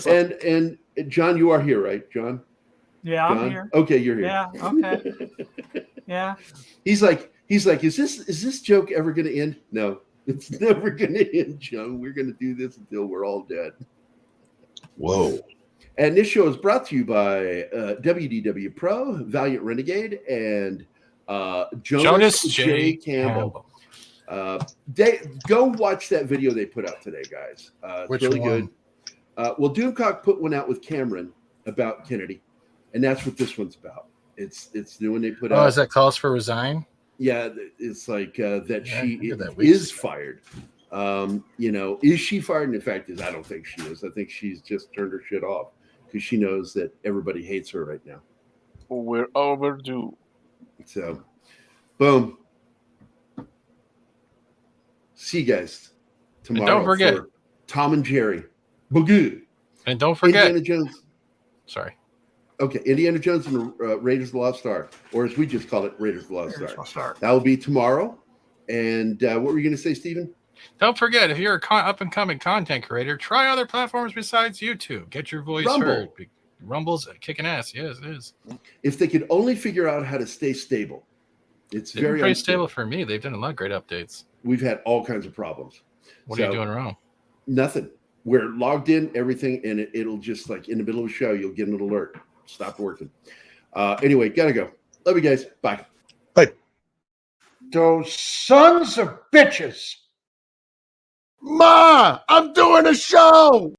And John, you are here, right, John? Yeah, John? I'm here. Okay, you're here. Yeah, okay. Yeah. He's like, is this joke ever going to end? No, it's never going to end, John. We're going to do this until we're all dead. Whoa. And this show is brought to you by WDW Pro, Valiant Renegade, and Jonas J. Campbell. Go watch that video they put out today, guys. It's really good. Well, Doomcock put one out with Cameron about Kennedy, and that's what this one's about. It's the one they put out. Oh, is that calls for resign? Yeah, it's like that she is fired. Is she fired? And in fact, I don't think she is. I think she's just turned her shit off because she knows that everybody hates her right now. We're overdue. So, boom. See you guys tomorrow. And don't forget for Tom and Jerry. Boogie. And don't forget Indiana Jones. Sorry. Okay, Indiana Jones and Raiders of the Lost Ark, or as we just call it, Raiders of the Lost Ark. That will be tomorrow. And what were you going to say, Stephen? Don't forget, if you're a up-and-coming content creator, try other platforms besides YouTube. Get your voice heard. Rumble's kicking ass. Yes, it is. If they could only figure out how to stay stable. It's very pretty stable for me. They've done a lot of great updates. We've had all kinds of problems. What are you doing wrong? Nothing. We're logged in, everything, and it'll just like in the middle of the show, you'll get an alert. Stop working. Anyway, gotta go. Love you guys. Bye. Bye. Those sons of bitches. Ma, I'm doing a show.